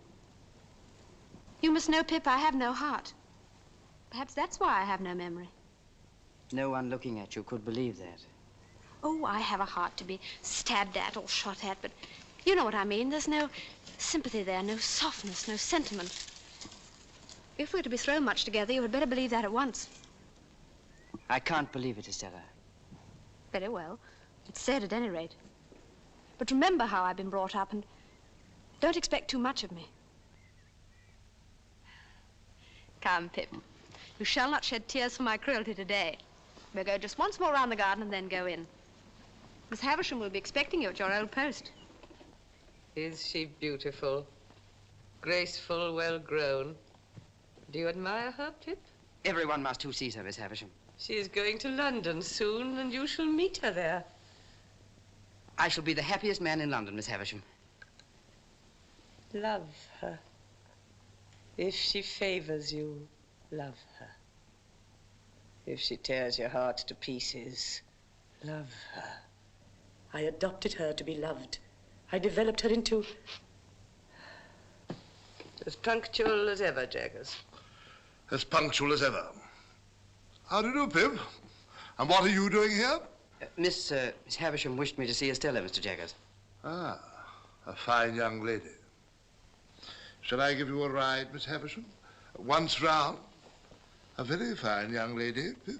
You must know, Pip, I have no heart. Perhaps that's why I have no memory. No one looking at you could believe that. Oh, I have a heart to be stabbed at or shot at, but you know what I mean. There's no sympathy there, no softness, no sentiment. If we're to be thrown much together, you had better believe that at once. I can't believe it, Estella. Very well. It's said at any rate. But remember how I've been brought up, and don't expect too much of me. Come, Pip. You shall not shed tears for my cruelty today. We'll go just once more round the garden and then go in. Miss Havisham will be expecting you at your old post. Is she beautiful? Graceful, well-grown? Do you admire her, Pip? Everyone must who sees her, Miss Havisham. She is going to London soon, and you shall meet her there. I shall be the happiest man in London, Miss Havisham. Love her. If she favors you, love her. If she tears your heart to pieces, love her. I adopted her to be loved. I developed her into... as punctual as ever, Jaggers. As punctual as ever. How do you do, Pip? And what are you doing here? Miss Havisham wished me to see Estella, Mr. Jaggers. Ah, a fine young lady. Shall I give you a ride, Miss Havisham? Once round. A very fine young lady, Pip.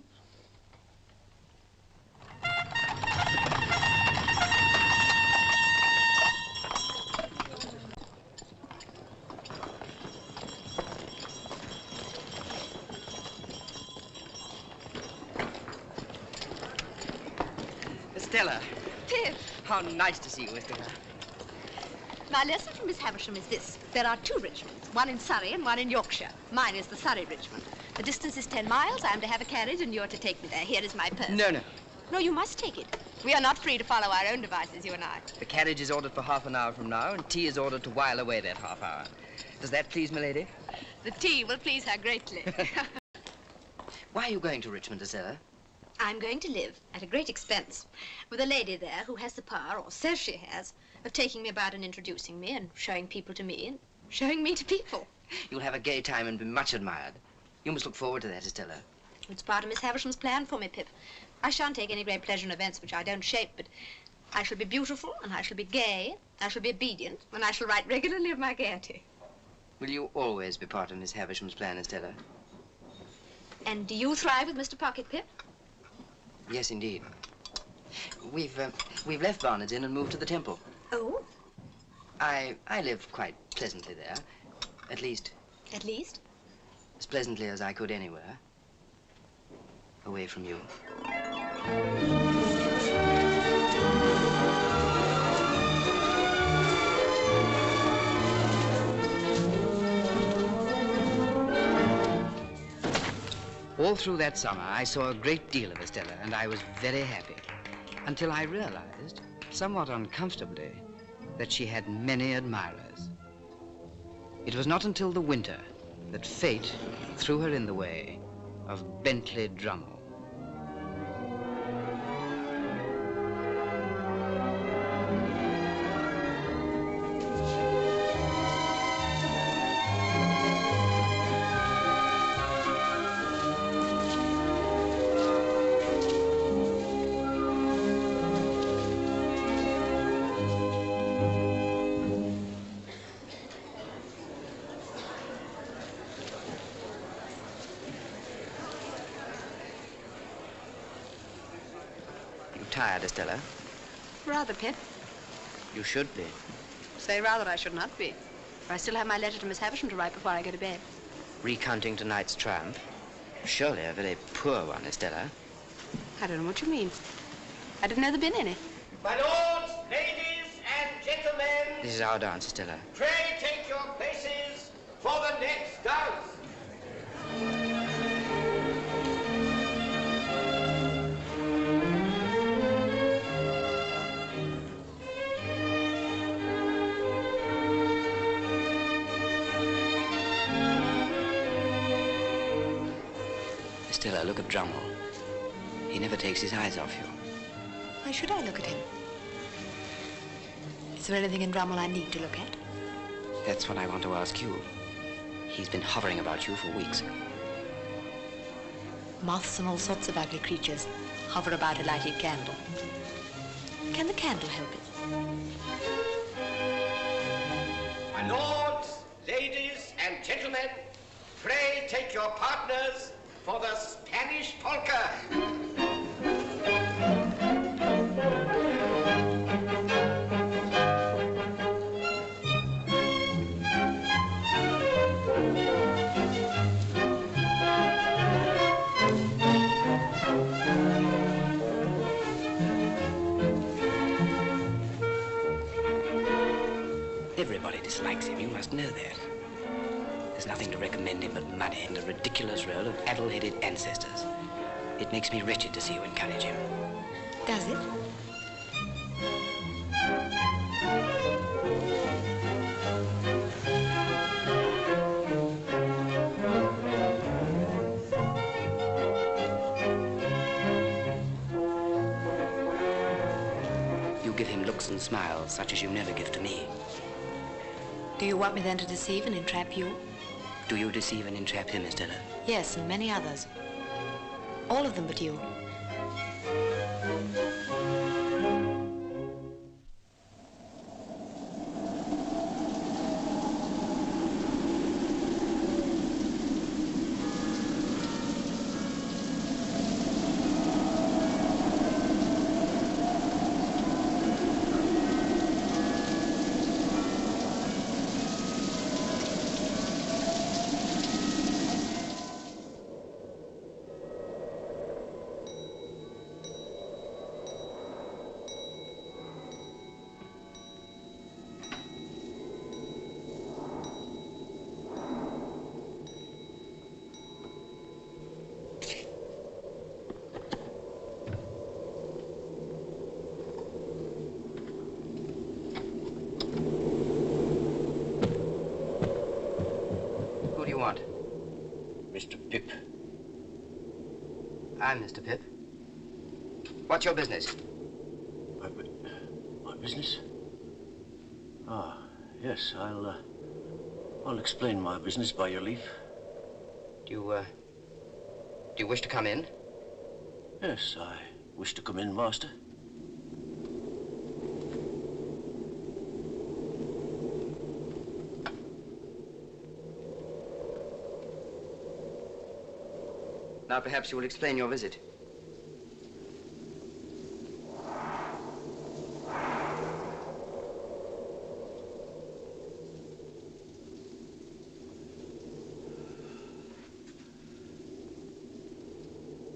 Estella. Pip. How nice to see you, Estella. My lesson from Miss Havisham is this. There are two Richmonds, one in Surrey and one in Yorkshire. Mine is the Surrey Richmond. The distance is 10 miles. I am to have a carriage and you're to take me there. Here is my purse. No, no. No, you must take it. We are not free to follow our own devices, you and I. The carriage is ordered for half an hour from now, and tea is ordered to while away that half hour. Does that please my lady? The tea will please her greatly. Why are you going to Richmond, Estella? I'm going to live at a great expense with a lady there who has the power, or says she has, of taking me about and introducing me and showing people to me and showing me to people. You'll have a gay time and be much admired. You must look forward to that, Estella. It's part of Miss Havisham's plan for me, Pip. I shan't take any great pleasure in events which I don't shape, but I shall be beautiful, and I shall be gay, I shall be obedient, and I shall write regularly of my gaiety. Will you always be part of Miss Havisham's plan, Estella? And do you thrive with Mr. Pocket, Pip? Yes, indeed. We've left Barnard's Inn and moved to the Temple. Oh? I live quite pleasantly there. At least... At least? As pleasantly as I could anywhere. Away from you. All through that summer, I saw a great deal of Estella, and I was very happy. Until I realized, somewhat uncomfortably, that she had many admirers. It was not until the winter that fate threw her in the way of Bentley Drummle. tired, Estella? Rather, Pip. You should be. Say rather I should not be. For I still have my letter to Miss Havisham to write before I go to bed. Recounting tonight's triumph? Surely a very poor one, Estella. I don't know what you mean. I didn't know there'd been any. My lords, ladies, and gentlemen, This is our dance, Estella. pray take your places for the next dance. Estella, look at Drummle. He never takes his eyes off you. Why should I look at him? Is there anything in Drummle I need to look at? That's what I want to ask you. He's been hovering about you for weeks. Moths and all sorts of ugly creatures hover about a lighted candle. Can the candle help it? My lords, ladies, and gentlemen, pray take your partners for the Spanish polka. Everybody dislikes him, you must know that. There's nothing to recommend him but money and a ridiculous row of addle-headed ancestors. It makes me wretched to see you encourage him. Does it? You give him looks and smiles such as you never give to me. Do you want me then to deceive and entrap you? Do you deceive and entrap him, Estella? Yes, and many others. All of them but you. Who do you want? Mr. Pip. I'm Mr. Pip. What's your business? My business? Ah, yes, I'll explain my business by your leave. Do you wish to come in? Yes, I wish to come in, master. Now perhaps you will explain your visit.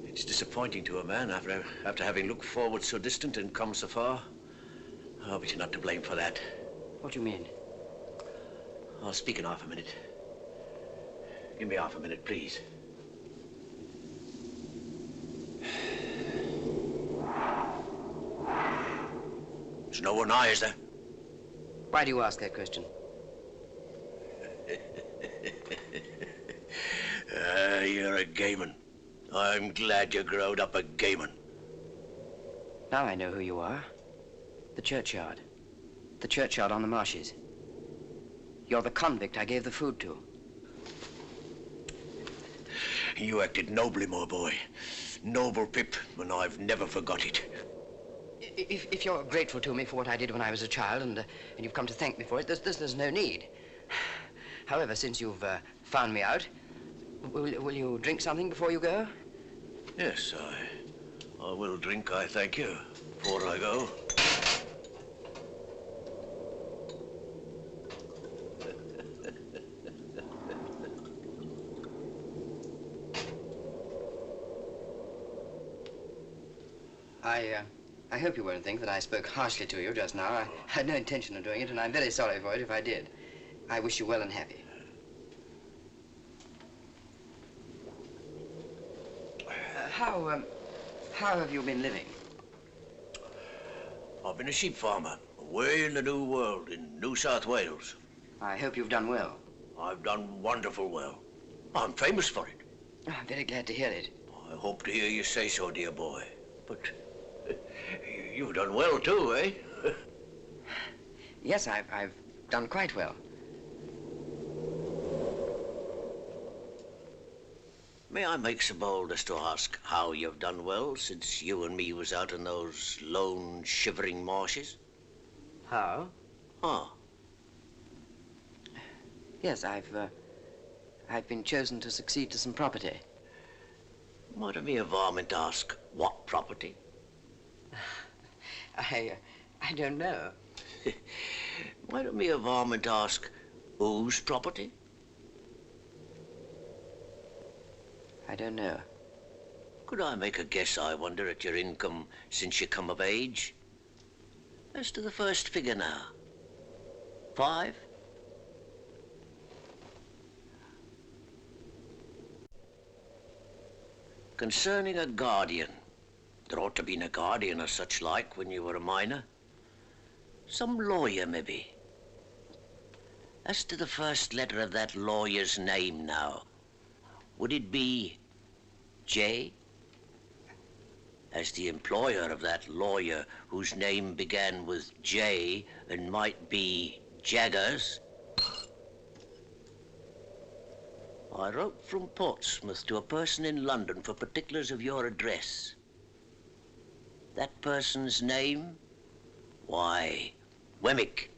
It's disappointing to a man after having looked forward so distant and come so far. Oh, but you're not to blame for that. What do you mean? I'll speak in half a minute. Give me half a minute, please. There's no one nigh, is there? Why do you ask that question? You're a gayman. I'm glad you growed up a gayman. Now I know who you are. The churchyard. The churchyard on the marshes. You're the convict I gave the food to. You acted nobly, my boy. Noble, Pip, and I've never forgot it. If you're grateful to me for what I did when I was a child and you've come to thank me for it, there's no need. However, since you've found me out, will you drink something before you go? Yes, I will drink, I thank you. before I go. I hope you won't think that I spoke harshly to you just now. I had no intention of doing it, and I'm very sorry for it if I did. I wish you well and happy. How have you been living? I've been a sheep farmer, away in the New World, in New South Wales. I hope you've done well. I've done wonderful well. I'm famous for it. Oh, I'm very glad to hear it. I hope to hear you say so, dear boy. But you've done well too, eh? Yes, I've done quite well. May I make so bold as to ask how you've done well since you and me was out in those lone, shivering marshes? How? Huh. Yes, I've been chosen to succeed to some property. Might I be a varmint ask what property? I don't know. Might I be a varmint ask whose property? I don't know. Could I make a guess, I wonder, at your income since you come of age? As to the first figure now. 5? Concerning a guardian. There ought to be a guardian or such like when you were a minor. Some lawyer, maybe. As to the first letter of that lawyer's name now. Would it be J? As the employer of that lawyer whose name began with J and might be Jaggers. I wrote from Portsmouth to a person in London for particulars of your address. That person's name? Why, Wemmick.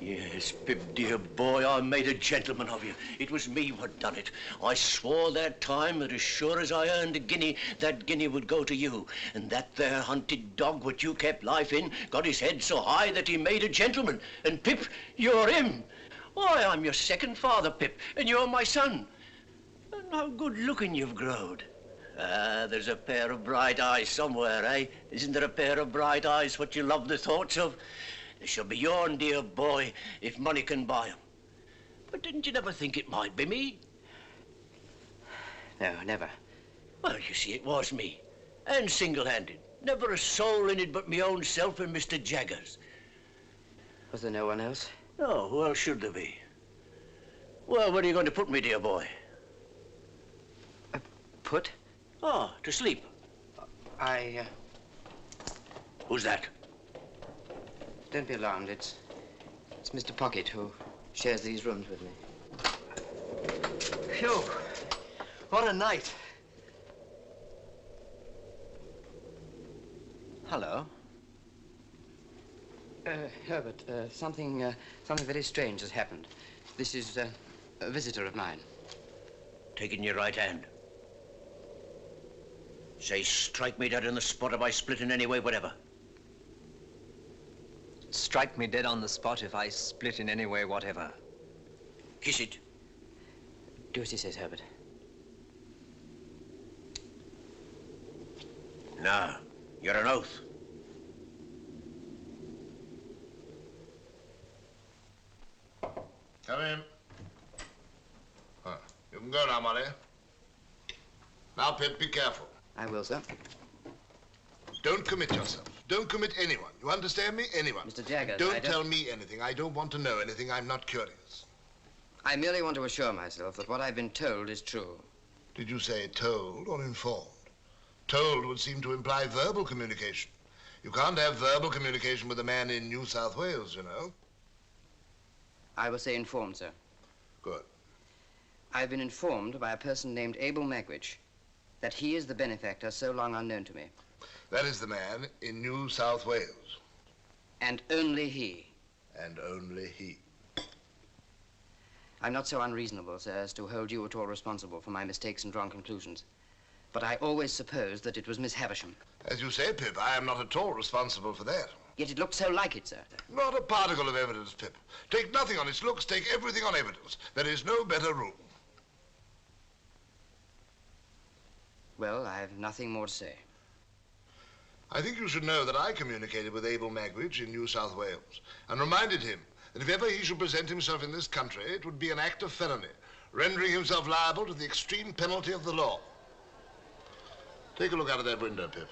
Yes, Pip, dear boy, I made a gentleman of you. It was me what done it. I swore that time that as sure as I earned a guinea, that guinea would go to you. And that there hunted dog what you kept life in got his head so high that he made a gentleman. And Pip, you're him. Why, I'm your second father, Pip, and you're my son. And how good looking you've growed. Ah, there's a pair of bright eyes somewhere, eh? Isn't there a pair of bright eyes what you love the thoughts of? They shall be yourn, dear boy, if money can buy 'em. But didn't you never think it might be me? No, never. Well, you see, it was me. And single-handed. Never a soul in it but me own self and Mr. Jaggers. Was there no one else? No, who else should there be? Well, where are you going to put me, dear boy? Put? Oh, to sleep. Who's that? Don't be alarmed. It's Mr. Pocket who shares these rooms with me. Phew! What a night. Hello. Herbert, something very strange has happened. This is a visitor of mine. Take it in your right hand. Say, strike me dead on the spot if I split in any way, whatever. Strike me dead on the spot if I split in any way whatever. Kiss it. Do as he says, Herbert. No, you're an oath. Come in. You can go now, Molly. Now, Pip, be careful. I will, sir. Don't commit yourself. Don't commit anyone. You understand me? Anyone. Mr. Jaggers, Don't tell me anything. I don't want to know anything. I'm not curious. I merely want to assure myself that what I've been told is true. Did you say told or informed? Told would seem to imply verbal communication. You can't have verbal communication with a man in New South Wales, you know. I will say informed, sir. Good. I've been informed by a person named Abel Magwitch that he is the benefactor so long unknown to me. That is the man in New South Wales. And only he. And only he. I'm not so unreasonable, sir, as to hold you at all responsible for my mistakes and wrong conclusions. But I always supposed that it was Miss Havisham. As you say, Pip, I am not at all responsible for that. Yet it looked so like it, sir. Not a particle of evidence, Pip. Take nothing on its looks, take everything on evidence. There is no better rule. Well, I have nothing more to say. I think you should know that I communicated with Abel Magwitch in New South Wales and reminded him that if ever he should present himself in this country, it would be an act of felony, rendering himself liable to the extreme penalty of the law. Take a look out of that window, Pip.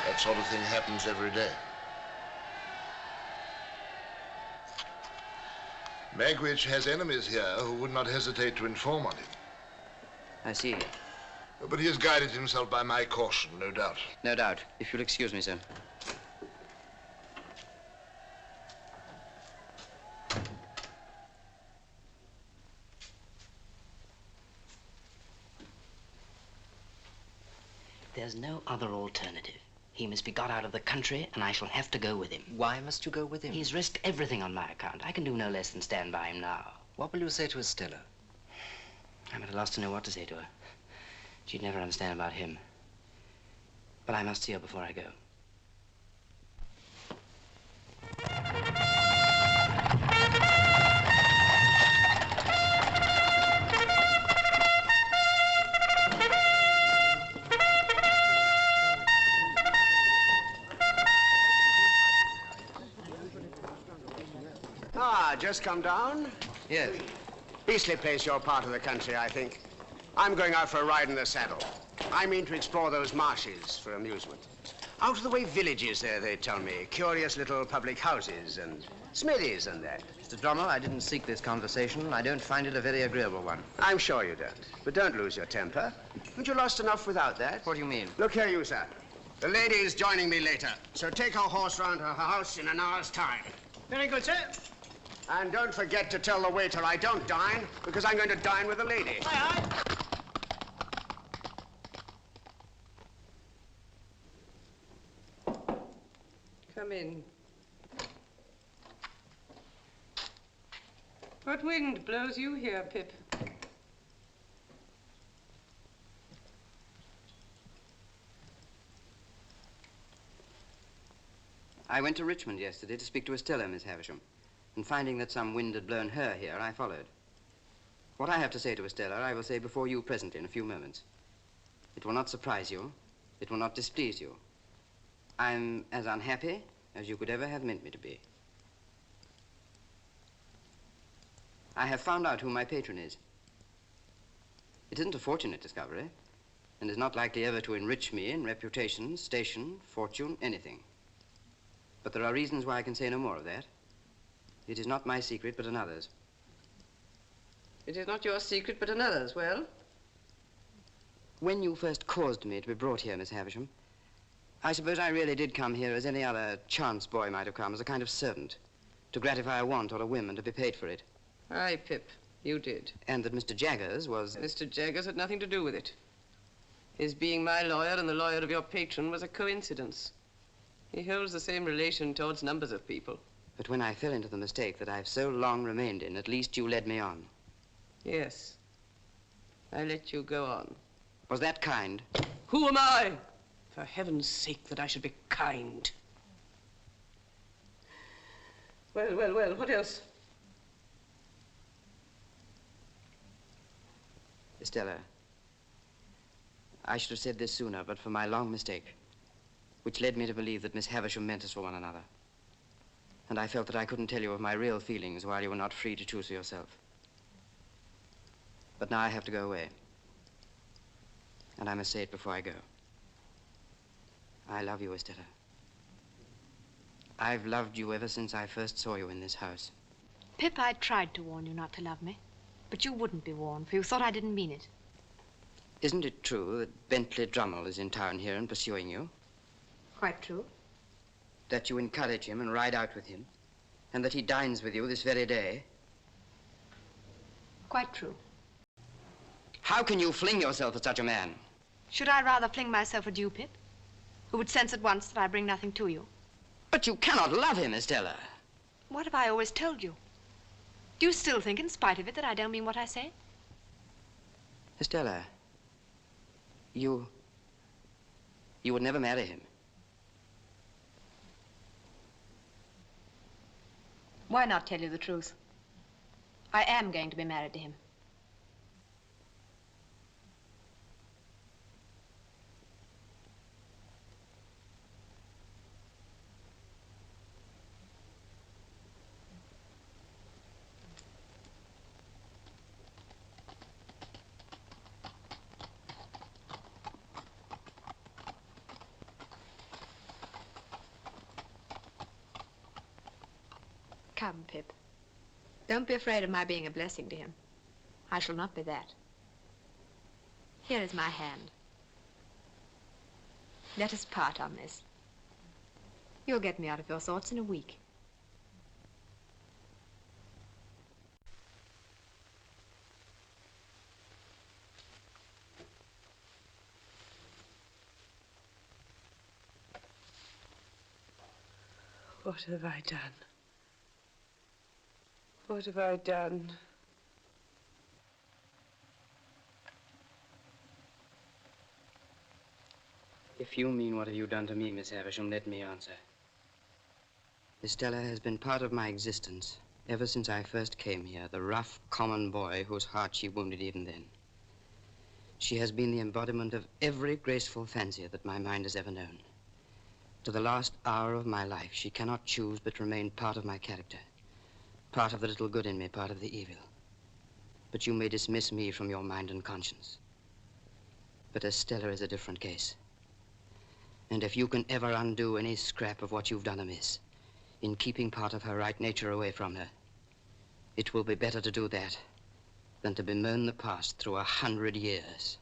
That sort of thing happens every day. Magwitch has enemies here who would not hesitate to inform on him. I see. But he has guided himself by my caution, no doubt. No doubt. If you'll excuse me, sir. There's no other alternative. He must be got out of the country, and I shall have to go with him. Why must you go with him? He's risked everything on my account. I can do no less than stand by him now. What will you say to Estella? I'm at a loss to know what to say to her. She'd never understand about him. But I must see her before I go. Just come down? Yes. Beastly place, your part of the country, I think. I'm going out for a ride in the saddle. I mean to explore those marshes for amusement. Out of the way villages there, they tell me. Curious little public houses and smithies and that. Mr. Drommel, I didn't seek this conversation. I don't find it a very agreeable one. I'm sure you don't. But don't lose your temper. Haven't you lost enough without that? What do you mean? Look here, you, sir. The lady is joining me later, so take her horse round to her house in an hour's time. Very good, sir. And don't forget to tell the waiter I don't dine, because I'm going to dine with the lady. Aye, aye. Come in. What wind blows you here, Pip? I went to Richmond yesterday to speak to Estella, Miss Havisham. And finding that some wind had blown her here, I followed. What I have to say to Estella, I will say before you presently in a few moments. It will not surprise you. It will not displease you. I'm as unhappy as you could ever have meant me to be. I have found out who my patron is. It isn't a fortunate discovery, and is not likely ever to enrich me in reputation, station, fortune, anything. But there are reasons why I can say no more of that. It is not my secret, but another's. It is not your secret, but another's. Well? When you first caused me to be brought here, Miss Havisham, I suppose I really did come here as any other chance boy might have come, as a kind of servant, to gratify a want or a whim and to be paid for it. Aye, Pip, you did. And that Mr. Jaggers was... Mr. Jaggers had nothing to do with it. His being my lawyer and the lawyer of your patron was a coincidence. He holds the same relation towards numbers of people. But when I fell into the mistake that I've so long remained in, at least you led me on. Yes. I let you go on. Was that kind? Who am I? For heaven's sake, that I should be kind. Well, well, well, what else? Estella, I should have said this sooner, but for my long mistake, which led me to believe that Miss Havisham meant us for one another. And I felt that I couldn't tell you of my real feelings while you were not free to choose for yourself. But now I have to go away. And I must say it before I go. I love you, Estella. I've loved you ever since I first saw you in this house. Pip, I tried to warn you not to love me. But you wouldn't be warned, for you thought I didn't mean it. Isn't it true that Bentley Drummel is in town here and pursuing you? Quite true. that you encourage him and ride out with him, and that he dines with you this very day? Quite true. How can you fling yourself at such a man? Should I rather fling myself at you, Pip, who would sense at once that I bring nothing to you? But you cannot love him, Estella. What have I always told you? Do you still think, in spite of it, that I don't mean what I say? Estella, you would never marry him. Why not tell you the truth? I am going to be married to him. Come, Pip. Don't be afraid of my being a blessing to him. I shall not be that. Here is my hand. Let us part on this. You'll get me out of your thoughts in a week. What have I done? What have I done? If you mean what have you done to me, Miss Havisham, let me answer. Estella has been part of my existence ever since I first came here, the rough, common boy whose heart she wounded even then. She has been the embodiment of every graceful fancy that my mind has ever known. To the last hour of my life, she cannot choose but remain part of my character. Part of the little good in me, part of the evil. But you may dismiss me from your mind and conscience. But Estella is a different case. And if you can ever undo any scrap of what you've done amiss, in keeping part of her right nature away from her, it will be better to do that than to bemoan the past through 100 years.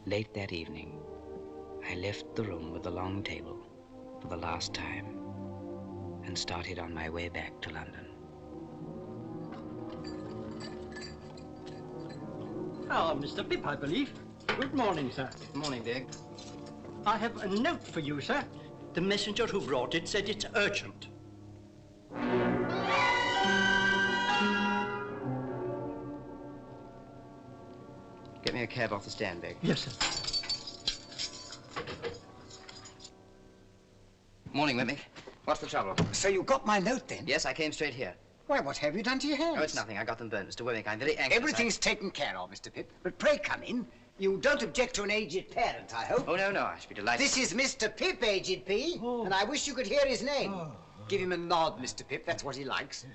Late that evening, I left the room with the long table for the last time and started on my way back to London. Ah, Mr. Pip, I believe. Good morning, sir. Good morning, Dick. I have a note for you, sir. The messenger who brought it said it's urgent. Get me a cab off the stand, Dick. Yes, sir. Morning, Wemmick. What's the trouble? So you got my note, then? Yes, I came straight here. Why, what have you done to your hands? Oh, it's nothing. I got them burned, Mr. Wemmick. I'm very anxious. Everything's taken care of, Mr. Pip. But pray come in. You don't object to an aged parent, I hope? Oh, no, no. I should be delighted. This is Mr. Pip, aged P, and I wish you could hear his name. Give him a nod, Mr. Pip. That's what he likes.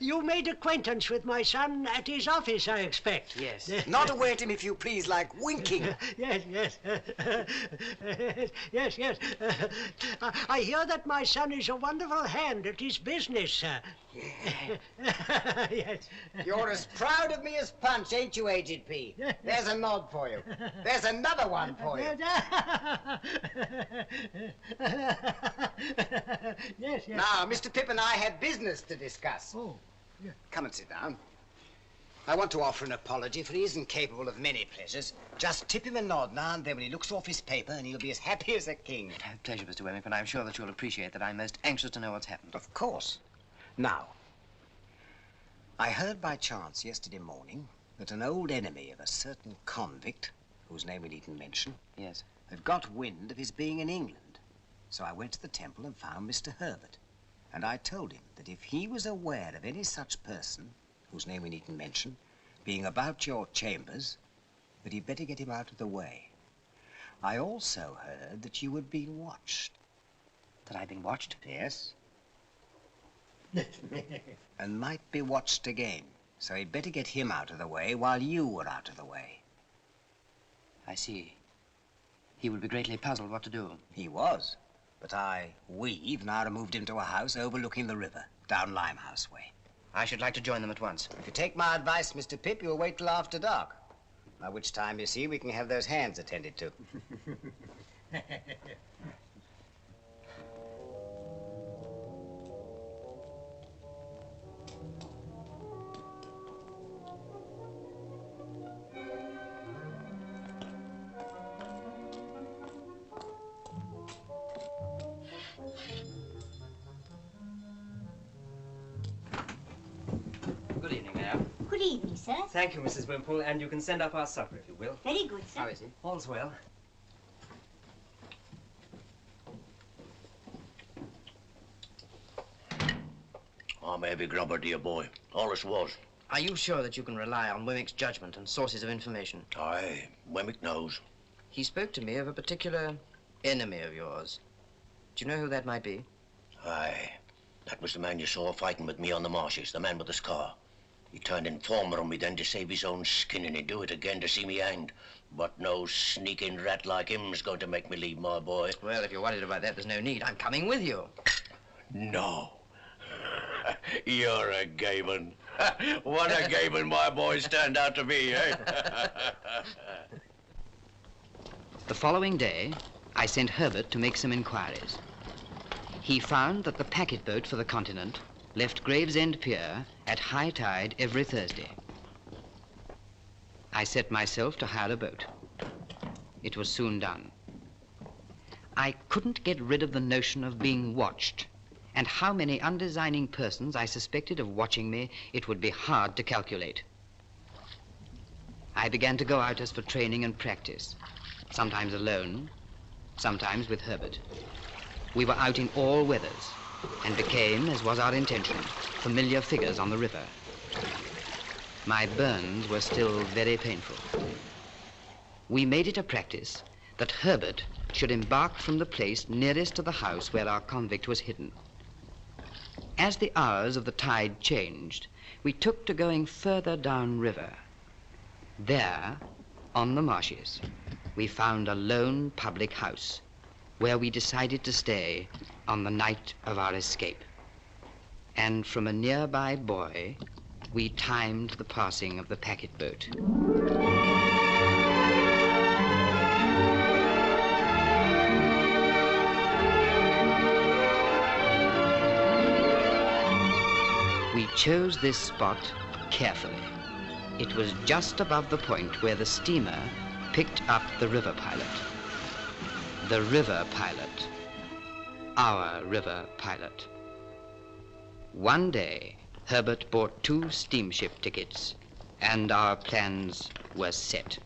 You made acquaintance with my son at his office, I expect. Yes. Not away at him, if you please, like winking. Yes, yes. Yes, yes. I hear that my son is a wonderful hand at his business, sir. Yes. You're as proud of me as Punch, ain't you, aged P? There's a nod for you. There's another one for you. Yes, yes. Now, Mr. Pip and I have business to discuss. Oh, yeah. Come and sit down. I want to offer an apology, for he isn't capable of many pleasures. Just tip him a nod now and then when he looks off his paper, and he'll be as happy as a king. My pleasure, Mr. Wemmick, and I'm sure that you'll appreciate that I'm most anxious to know what's happened. Of course. Now, I heard by chance yesterday morning that an old enemy of a certain convict, whose name we needn't mention, yes, had got wind of his being in England. So I went to the temple and found Mr. Herbert. And I told him that if he was aware of any such person, whose name we needn't mention, being about your chambers, that he'd better get him out of the way. I also heard that you had been watched. That I'd been watched? Yes. And might be watched again. So he'd better get him out of the way while you were out of the way. I see. He would be greatly puzzled what to do. He was. But we've now removed him to a house overlooking the river, down Limehouse way. I should like to join them at once. If you take my advice, Mr. Pip, you'll wait till after dark. By which time, you see, we can have those hands attended to. Good evening, ma'am. Good evening, sir. Thank you, Mrs. Wimpole, and you can send up our supper if you will. Very good, sir. How is he? All's well. I may be grubber, dear boy. All this was. Are you sure that you can rely on Wemmick's judgment and sources of information? Aye, Wemmick knows. He spoke to me of a particular enemy of yours. Do you know who that might be? Aye. That was the man you saw fighting with me on the marshes, the man with the scar. He turned informer on me then to save his own skin, and he'd do it again to see me hanged. But no sneaking rat like him's going to make me leave, my boy. Well, if you're worried about that, there's no need. I'm coming with you. No. You're a gay one. What a gay one my boy's turned out to be, eh? The following day, I sent Herbert to make some inquiries. He found that the packet boat for the continent left Gravesend Pier at high tide every Thursday. I set myself to hire a boat. It was soon done. I couldn't get rid of the notion of being watched, and how many undesigning persons I suspected of watching me, it would be hard to calculate. I began to go out as for training and practice, sometimes alone, sometimes with Herbert. We were out in all weathers and became, as was our intention, familiar figures on the river. My burns were still very painful. We made it a practice that Herbert should embark from the place nearest to the house where our convict was hidden. As the hours of the tide changed, we took to going further downriver. There, on the marshes, we found a lone public house where we decided to stay on the night of our escape. And from a nearby buoy, we timed the passing of the packet boat. We chose this spot carefully. It was just above the point where the steamer picked up the river pilot. The river pilot. Our river pilot. One day, Herbert bought 2 steamship tickets, and our plans were set.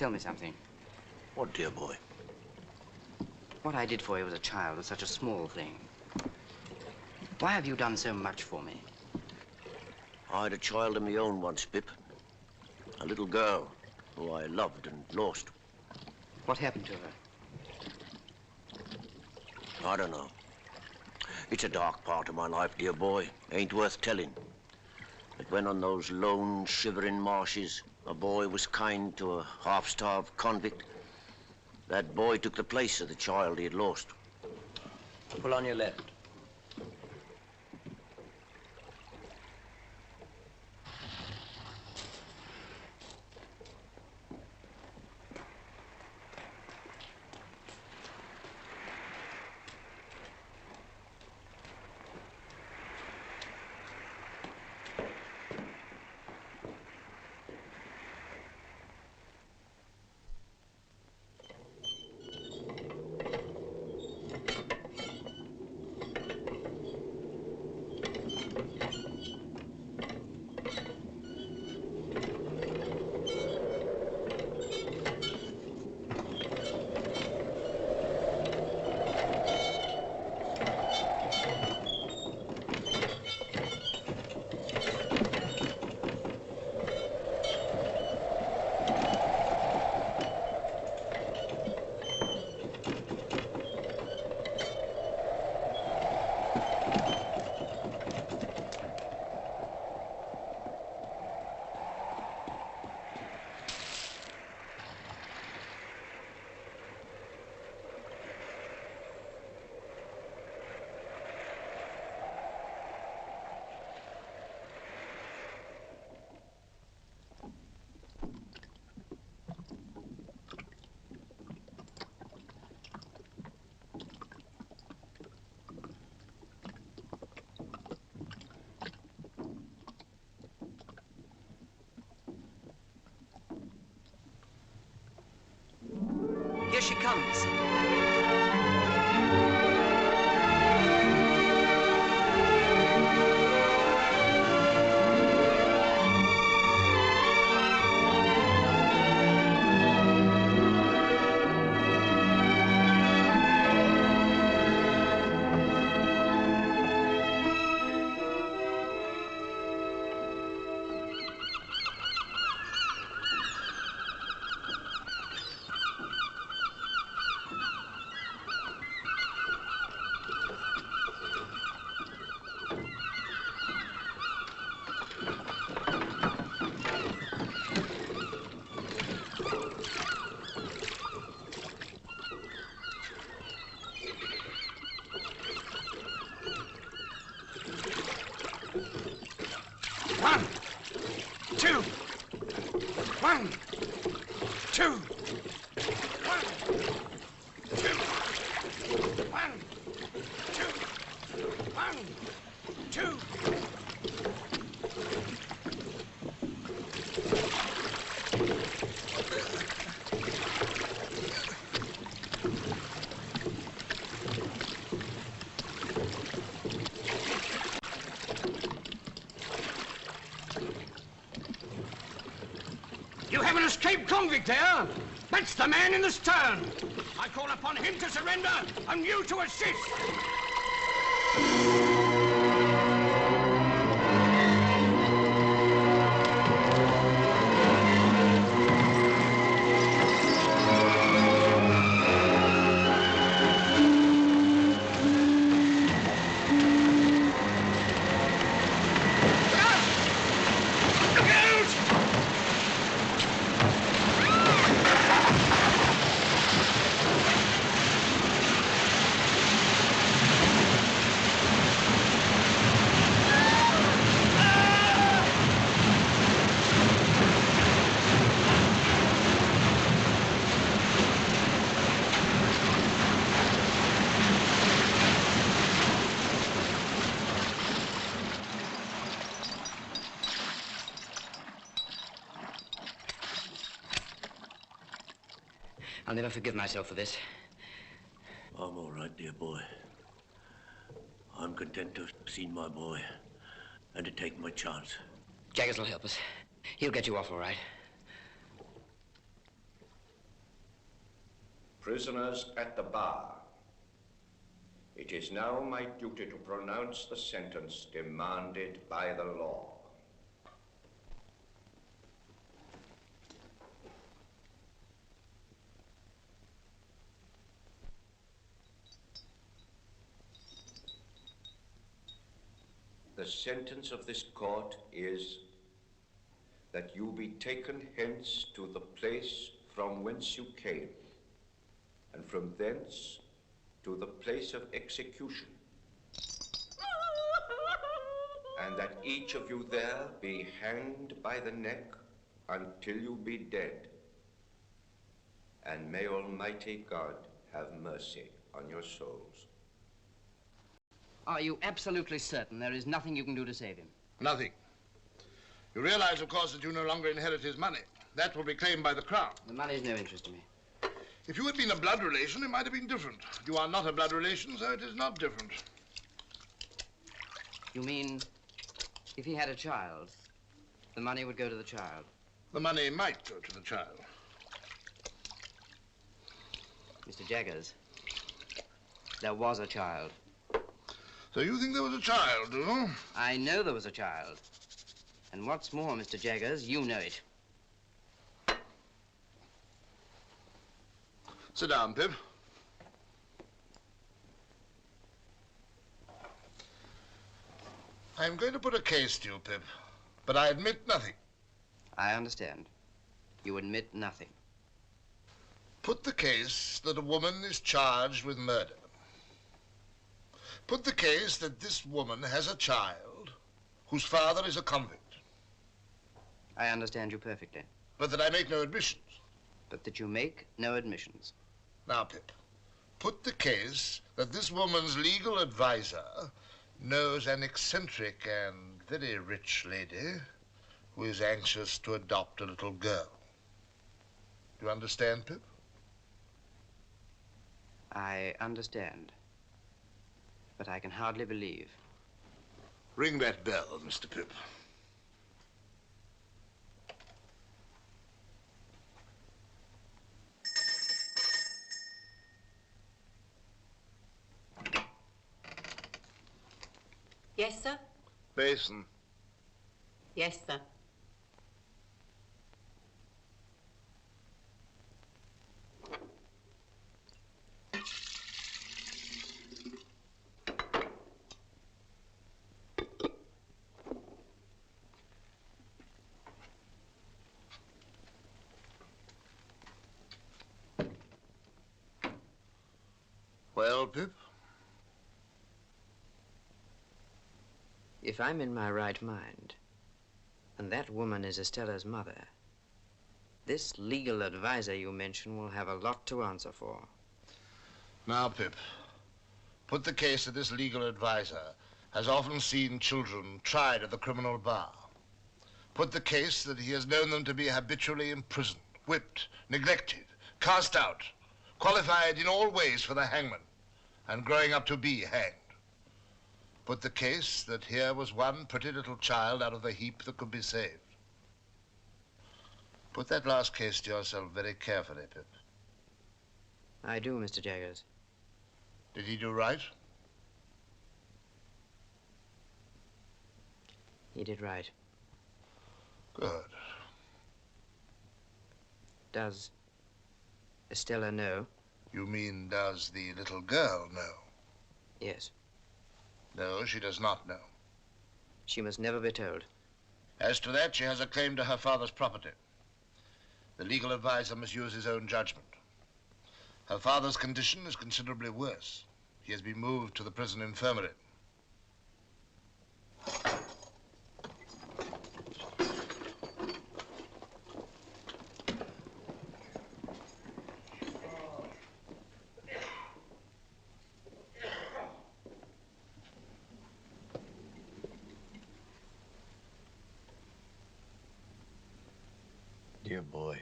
Tell me something. What, dear boy? What I did for you as a child was such a small thing. Why have you done so much for me? I had a child of my own once, Pip. A little girl who I loved and lost. What happened to her? I don't know. It's a dark part of my life, dear boy. Ain't worth telling. But when on those lone, shivering marshes, a boy was kind to a half-starved convict, that boy took the place of the child he had lost. Pull on your left. Here she comes. One, two, one, two, one, two, one, two, one, two. You have an escaped convict there. That's the man in the stern. I call upon him to surrender and you to assist. I'll never forgive myself for this. I'm all right, dear boy. I'm content to have seen my boy and to take my chance. Jaggers will help us. He'll get you off all right. Prisoners at the bar. It is now my duty to pronounce the sentence demanded by the law. The sentence of this court is that you be taken hence to the place from whence you came, and from thence to the place of execution, and that each of you there be hanged by the neck until you be dead. And may Almighty God have mercy on your souls. Are you absolutely certain there is nothing you can do to save him? Nothing. You realize, of course, that you no longer inherit his money. That will be claimed by the crown. The money's no interest to me. If you had been a blood relation, it might have been different. You are not a blood relation, so it is not different. You mean if he had a child, the money would go to the child? The money might go to the child. Mr. Jaggers, there was a child. So you think there was a child, do you? I know there was a child. And what's more, Mr. Jaggers, you know it. Sit down, Pip. I'm going to put a case to you, Pip, but I admit nothing. I understand. You admit nothing. Put the case that a woman is charged with murder. Put the case that this woman has a child whose father is a convict. I understand you perfectly. But that I make no admissions. But that you make no admissions. Now, Pip, put the case that this woman's legal advisor knows an eccentric and very rich lady who is anxious to adopt a little girl. Do you understand, Pip? I understand. But I can hardly believe. Ring that bell, Mr. Pip. Yes, sir? Basin. Yes, sir. Well, Pip? If I'm in my right mind, and that woman is Estella's mother, this legal advisor you mention will have a lot to answer for. Now, Pip, put the case that this legal advisor has often seen children tried at the criminal bar. Put the case that he has known them to be habitually imprisoned, whipped, neglected, cast out, qualified in all ways for the hangman, and growing up to be hanged. Put the case that here was one pretty little child out of the heap that could be saved. Put that last case to yourself very carefully, Pip. I do, Mr. Jaggers. Did he do right? He did right. Good. Does Estella know? You mean, does the little girl know? Yes. No, she does not know. She must never be told. As to that, she has a claim to her father's property. The legal advisor must use his own judgment. Her father's condition is considerably worse. He has been moved to the prison infirmary. Dear boy,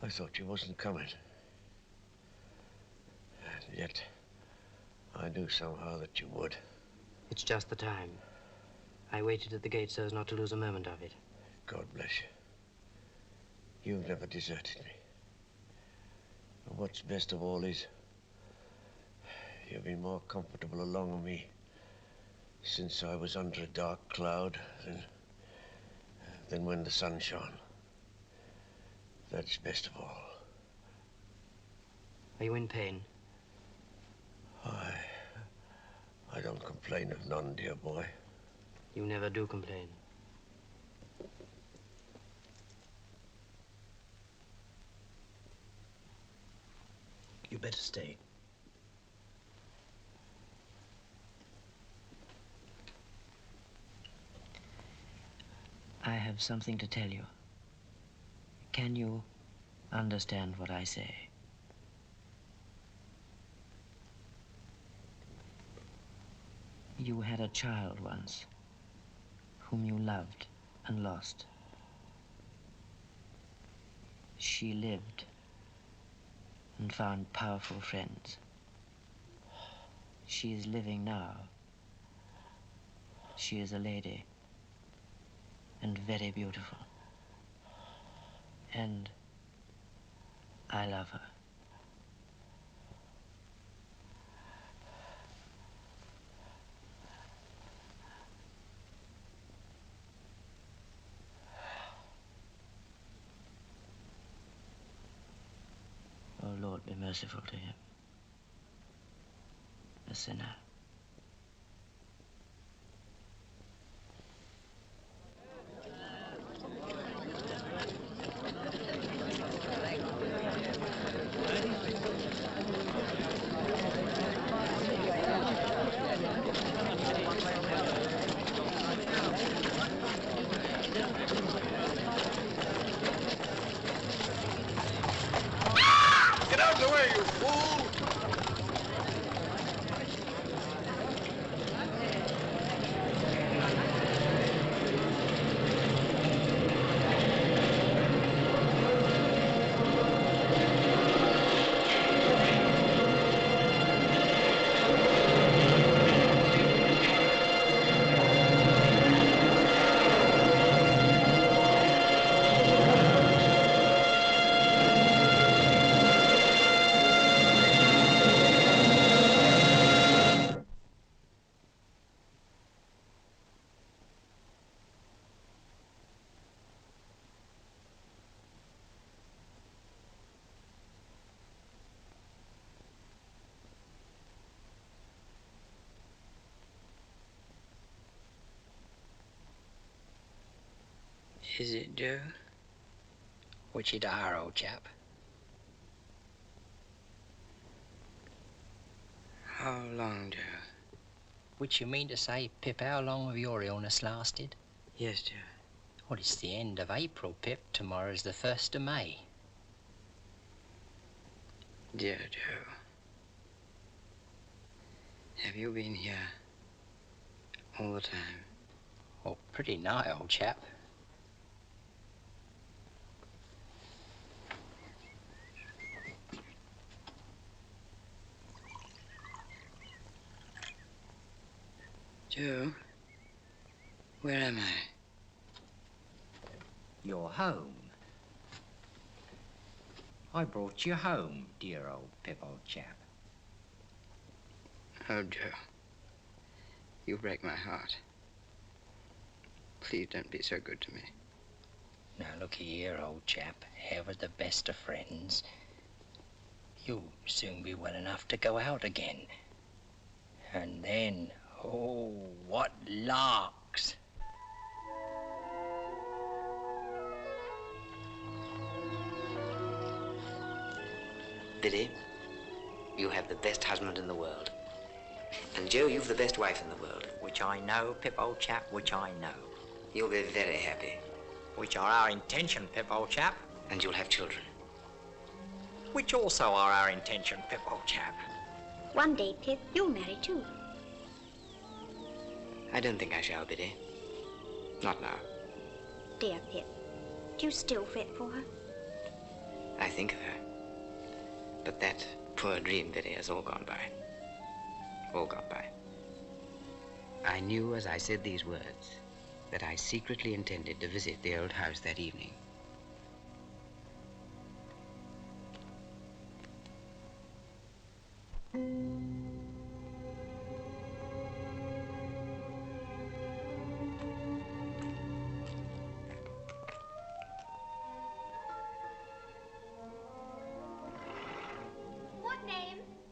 I thought you wasn't coming. And yet, I knew somehow that you would. It's just the time. I waited at the gate so as not to lose a moment of it. God bless you. You've never deserted me. And what's best of all is you've been more comfortable along with me since I was under a dark cloud than when the sun shone. That's best of all. Are you in pain? I don't complain of none, dear boy. You never do complain. You better stay. I have something to tell you. Can you understand what I say? You had a child once, whom you loved and lost. She lived and found powerful friends. She is living now. She is a lady and very beautiful. And I love her. Oh, Lord, be merciful to him, a sinner. Get out of the way, you fool! Is it, Joe? Which it are, old chap? How long, Joe? Which you mean to say, Pip, how long have your illness lasted? Yes, Joe. Well, it's the end of April, Pip. Tomorrow's the 1st of May. Dear Joe, have you been here all the time? Oh, pretty nigh, old chap. Joe, where am I? You're home. I brought you home, dear old Pip, old chap. Oh, Joe, you break my heart. Please don't be so good to me. Now, look here, old chap. Ever the best of friends. You'll soon be well enough to go out again. And then, oh, what larks! Biddy, you have the best husband in the world. And Joe, you've the best wife in the world. Which I know, Pip, old chap, which I know. You'll be very happy. Which are our intention, Pip, old chap. And you'll have children. Which also are our intention, Pip, old chap. One day, Pip, you'll marry too. I don't think I shall, Biddy. Not now. Dear Pip, do you still fret for her? I think of her. But that poor dream, Biddy, has all gone by. All gone by. I knew as I said these words that I secretly intended to visit the old house that evening.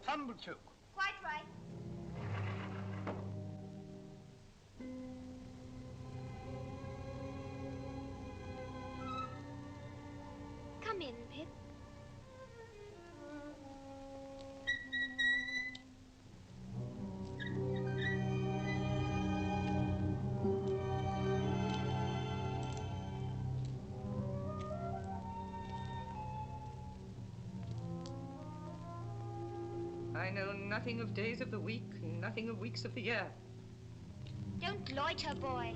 tumble to. Quite right. Come in, Pip. I know nothing of days of the week, nothing of weeks of the year. Don't loiter, boy.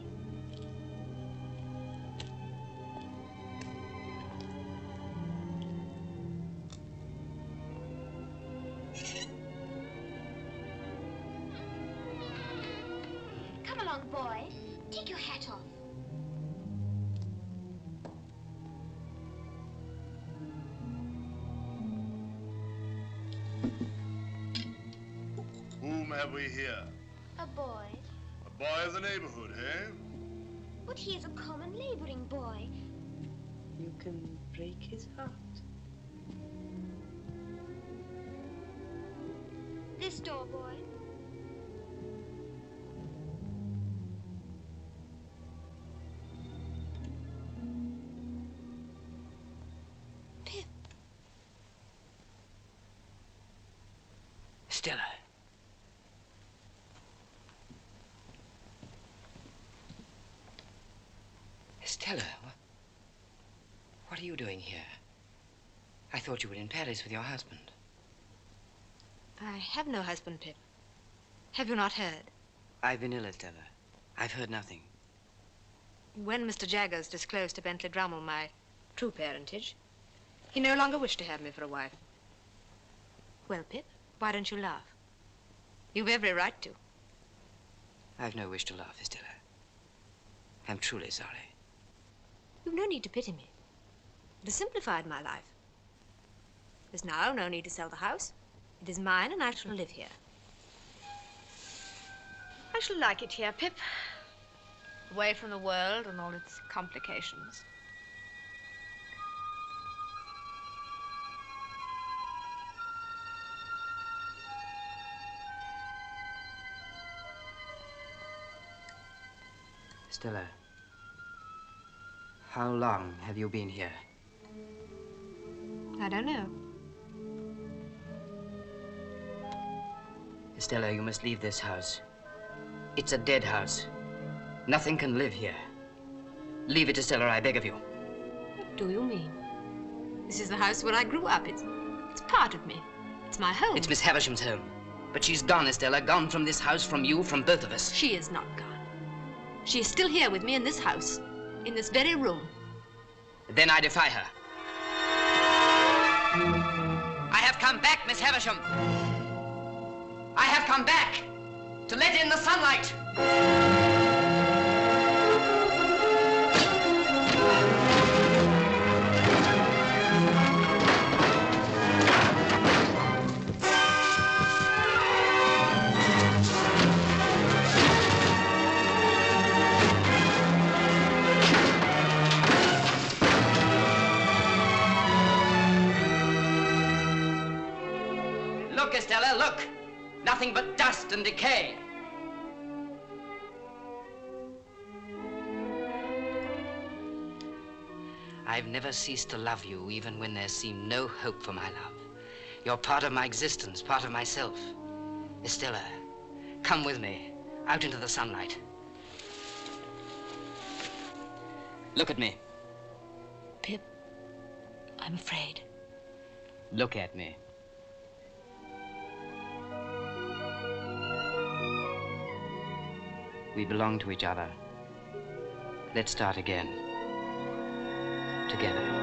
Come along, boy. Take your hat off. Whom have we here? A boy. A boy of the neighborhood, eh? But he is a common laboring boy. You can break his heart. This door, boy. Pip. Estella. Estella, what are you doing here? I thought you were in Paris with your husband. I have no husband, Pip. Have you not heard? I've been ill, Estella. I've heard nothing. When Mr. Jaggers disclosed to Bentley Drummle my true parentage, he no longer wished to have me for a wife. Well, Pip, why don't you laugh? You've every right to. I've no wish to laugh, Estella. I'm truly sorry. You've no need to pity me. It has simplified my life. There's now no need to sell the house. It is mine, and I shall live here. I shall like it here, Pip. Away from the world and all its complications. Estella, how long have you been here? I don't know. Estella, you must leave this house. It's a dead house. Nothing can live here. Leave it, Estella, I beg of you. What do you mean? This is the house where I grew up. It's part of me. It's my home. It's Miss Havisham's home. But she's gone, Estella, gone from this house, from you, from both of us. She is not gone. She is still here with me in this house, in this very room. Then I defy her. I have come back, Miss Havisham. I have come back to let in the sunlight. Look, Estella, look. Nothing but dust and decay. I've never ceased to love you, even when there seemed no hope for my love. You're part of my existence, part of myself. Estella, come with me, out into the sunlight. Look at me. Pip, I'm afraid. Look at me. We belong to each other. Let's start again. Together.